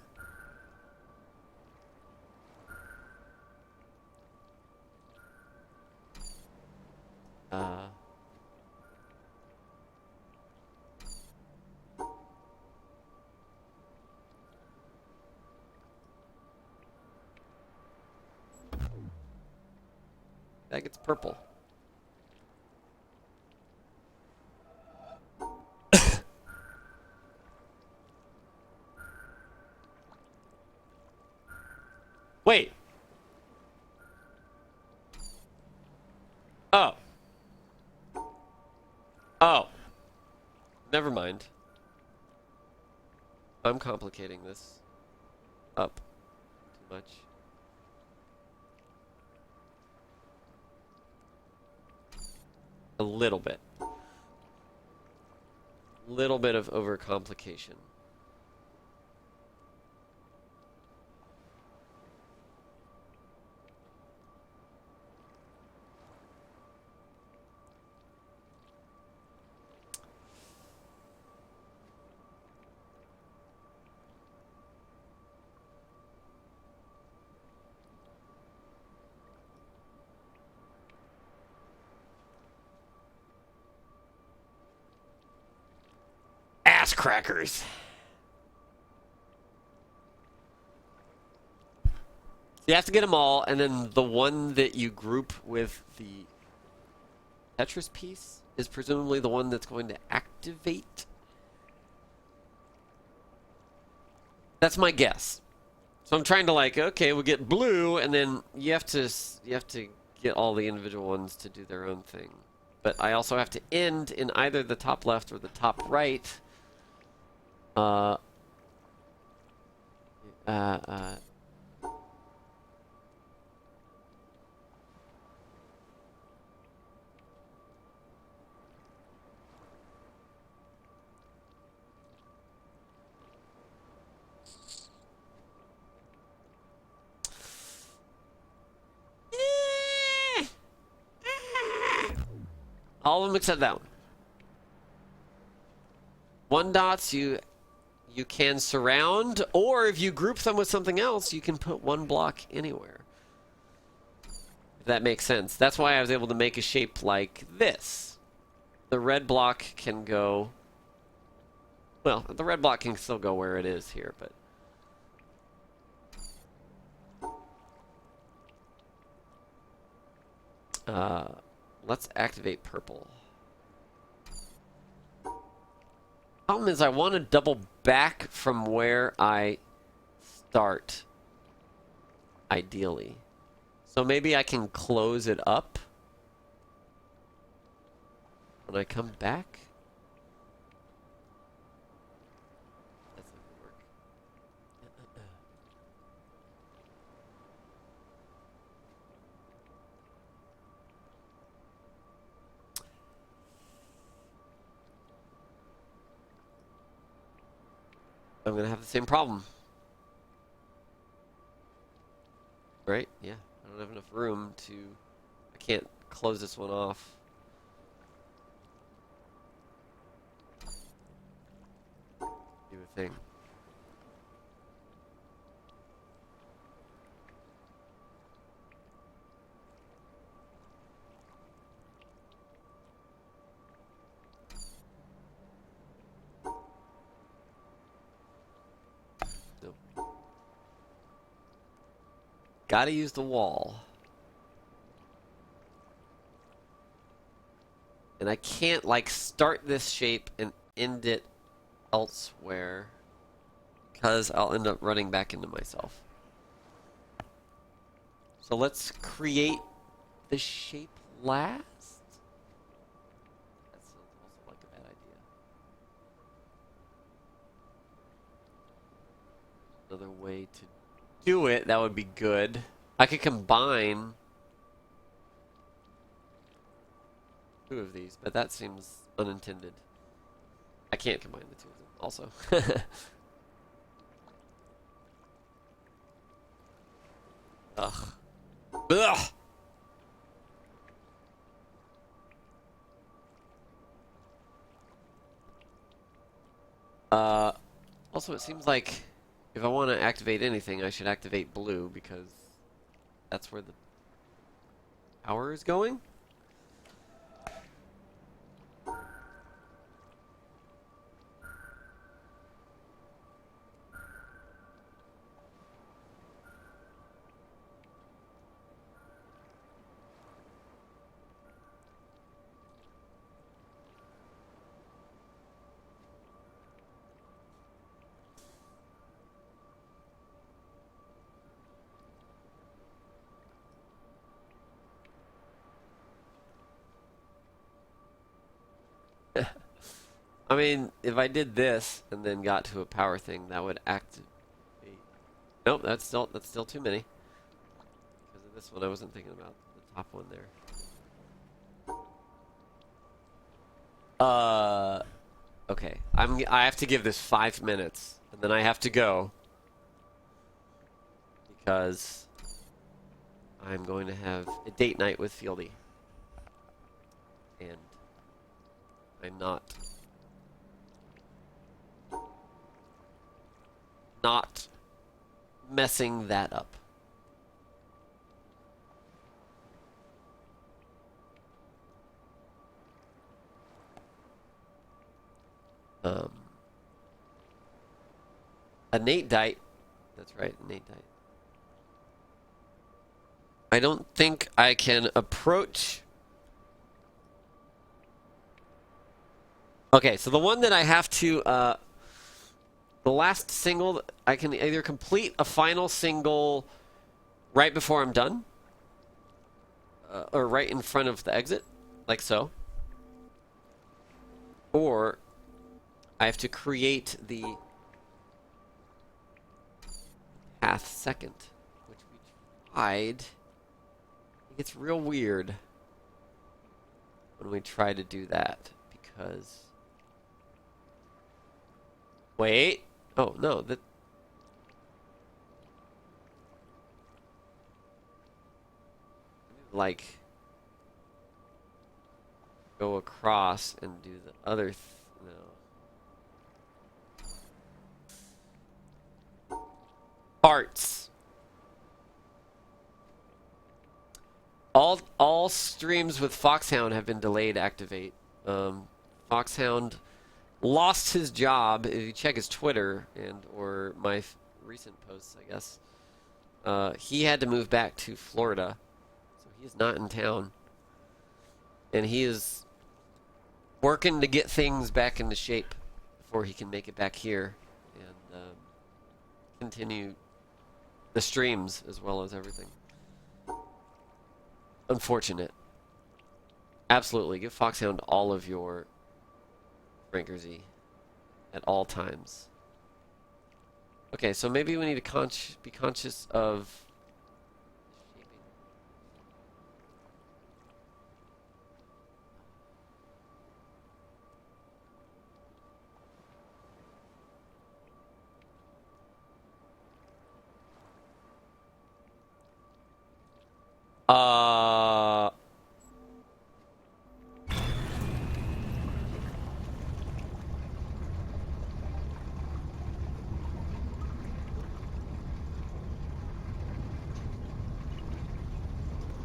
That gets purple. Wait. Oh. Oh. Never mind. I'm complicating this up too much. A little bit. Little bit of overcomplication. Ass crackers. You have to get them all, and then the one that you group with the Tetris piece is presumably the one that's going to activate. That's my guess. So I'm trying to like, okay, we'll get blue, and then you have to get all the individual ones to do their own thing. But I also have to end in either the top left or the top right. All of them except that one. One dots you can surround, or if you group them with something else, you can put one block anywhere. If that makes sense. That's why I was able to make a shape like this. The red block can go... Well, the red block can still go where it is here, but... let's activate purple. Problem is I want to double back from where I start, ideally. So maybe I can close it up when I come back. That's not gonna work. I'm gonna have the same problem. Right? Yeah. I don't have enough room to... I can't close this one off. Do a thing. Gotta use the wall. And I can't, like, start this shape and end it elsewhere because I'll end up running back into myself. So let's create the shape last. That sounds also like a bad idea. Another way to do it that would be good. I could combine two of these, but that seems unintended. I can't combine the two of them also. Ugh. Ugh! Also it seems like if I want to activate anything, I should activate blue because that's where the power is going. I mean, if I did this and then got to a power thing, that would activate. Nope, that's still too many. Because of this one, I wasn't thinking about the top one there. Okay. I have to give this 5 minutes, and then I have to go because I'm going to have a date night with Fieldy, and I'm not messing that up. A Nate Dite. That's right, Nate Dite. I don't think I can approach. Okay, so the one that I have to, the last single, I can either complete a final single right before I'm done, or right in front of the exit, like so, or I have to create the path second, which we tried. It gets real weird when we try to do that because. Wait. Oh no, that. Like go across and do the other. No. Arts. All streams with Foxhound have been delayed activate. Foxhound lost his job. If you check his Twitter and or my recent posts, I guess, he had to move back to Florida, so he is not in town, and he is working to get things back into shape before he can make it back here and continue the streams as well as everything. Unfortunate. Absolutely, give Foxhound all of your Frankerzy at all times. Okay, so maybe we need to be conscious of shaping.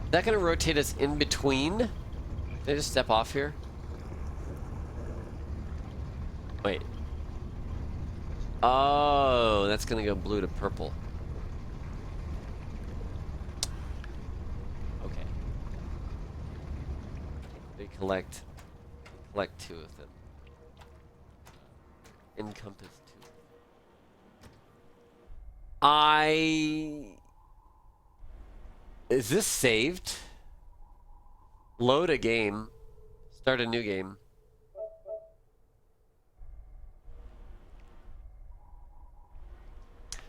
Is that going to rotate us in between? Did I just step off here? Wait. Oh, that's going to go blue to purple. Okay. They collect two of them. encompass too. Is this saved? Load a game. Start a new game.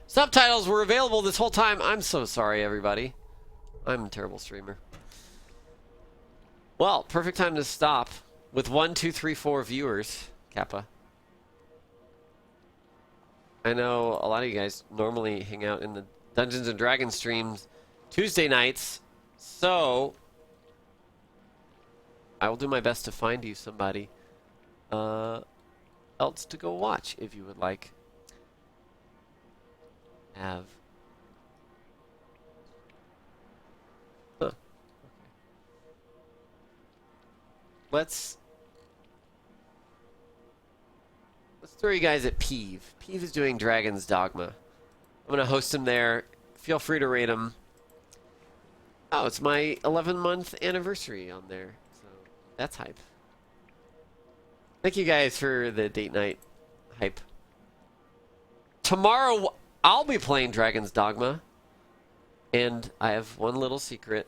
Subtitles were available this whole time. I'm so sorry, everybody. I'm a terrible streamer. Well, perfect time to stop with 1, 2, 3, 4 viewers, Kappa. I know a lot of you guys normally hang out in the Dungeons and Dragons streams Tuesday nights, so I will do my best to find you somebody else to go watch if you would like. Huh. Okay. Let's throw you guys at Peeve. Peeve is doing Dragon's Dogma. I'm gonna host him there. Feel free to rate him. Oh, it's my 11-month anniversary on there, so that's hype. Thank you guys for the date night hype. Tomorrow I'll be playing Dragon's Dogma, and I have one little secret.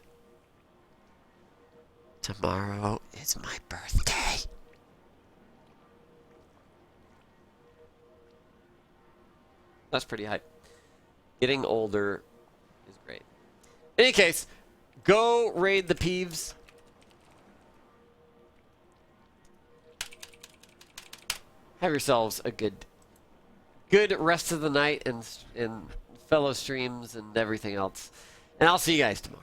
Tomorrow is my birthday. That's pretty hype. Getting older is great. In any case, go raid the Peeves. Have yourselves a good rest of the night and fellow streams and everything else. And I'll see you guys tomorrow.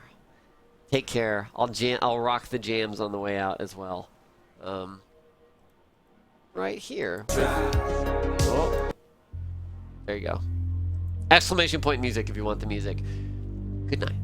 Take care. I'll rock the jams on the way out as well. Right here. Oh. There you go. Exclamation point music if you want the music. Good night.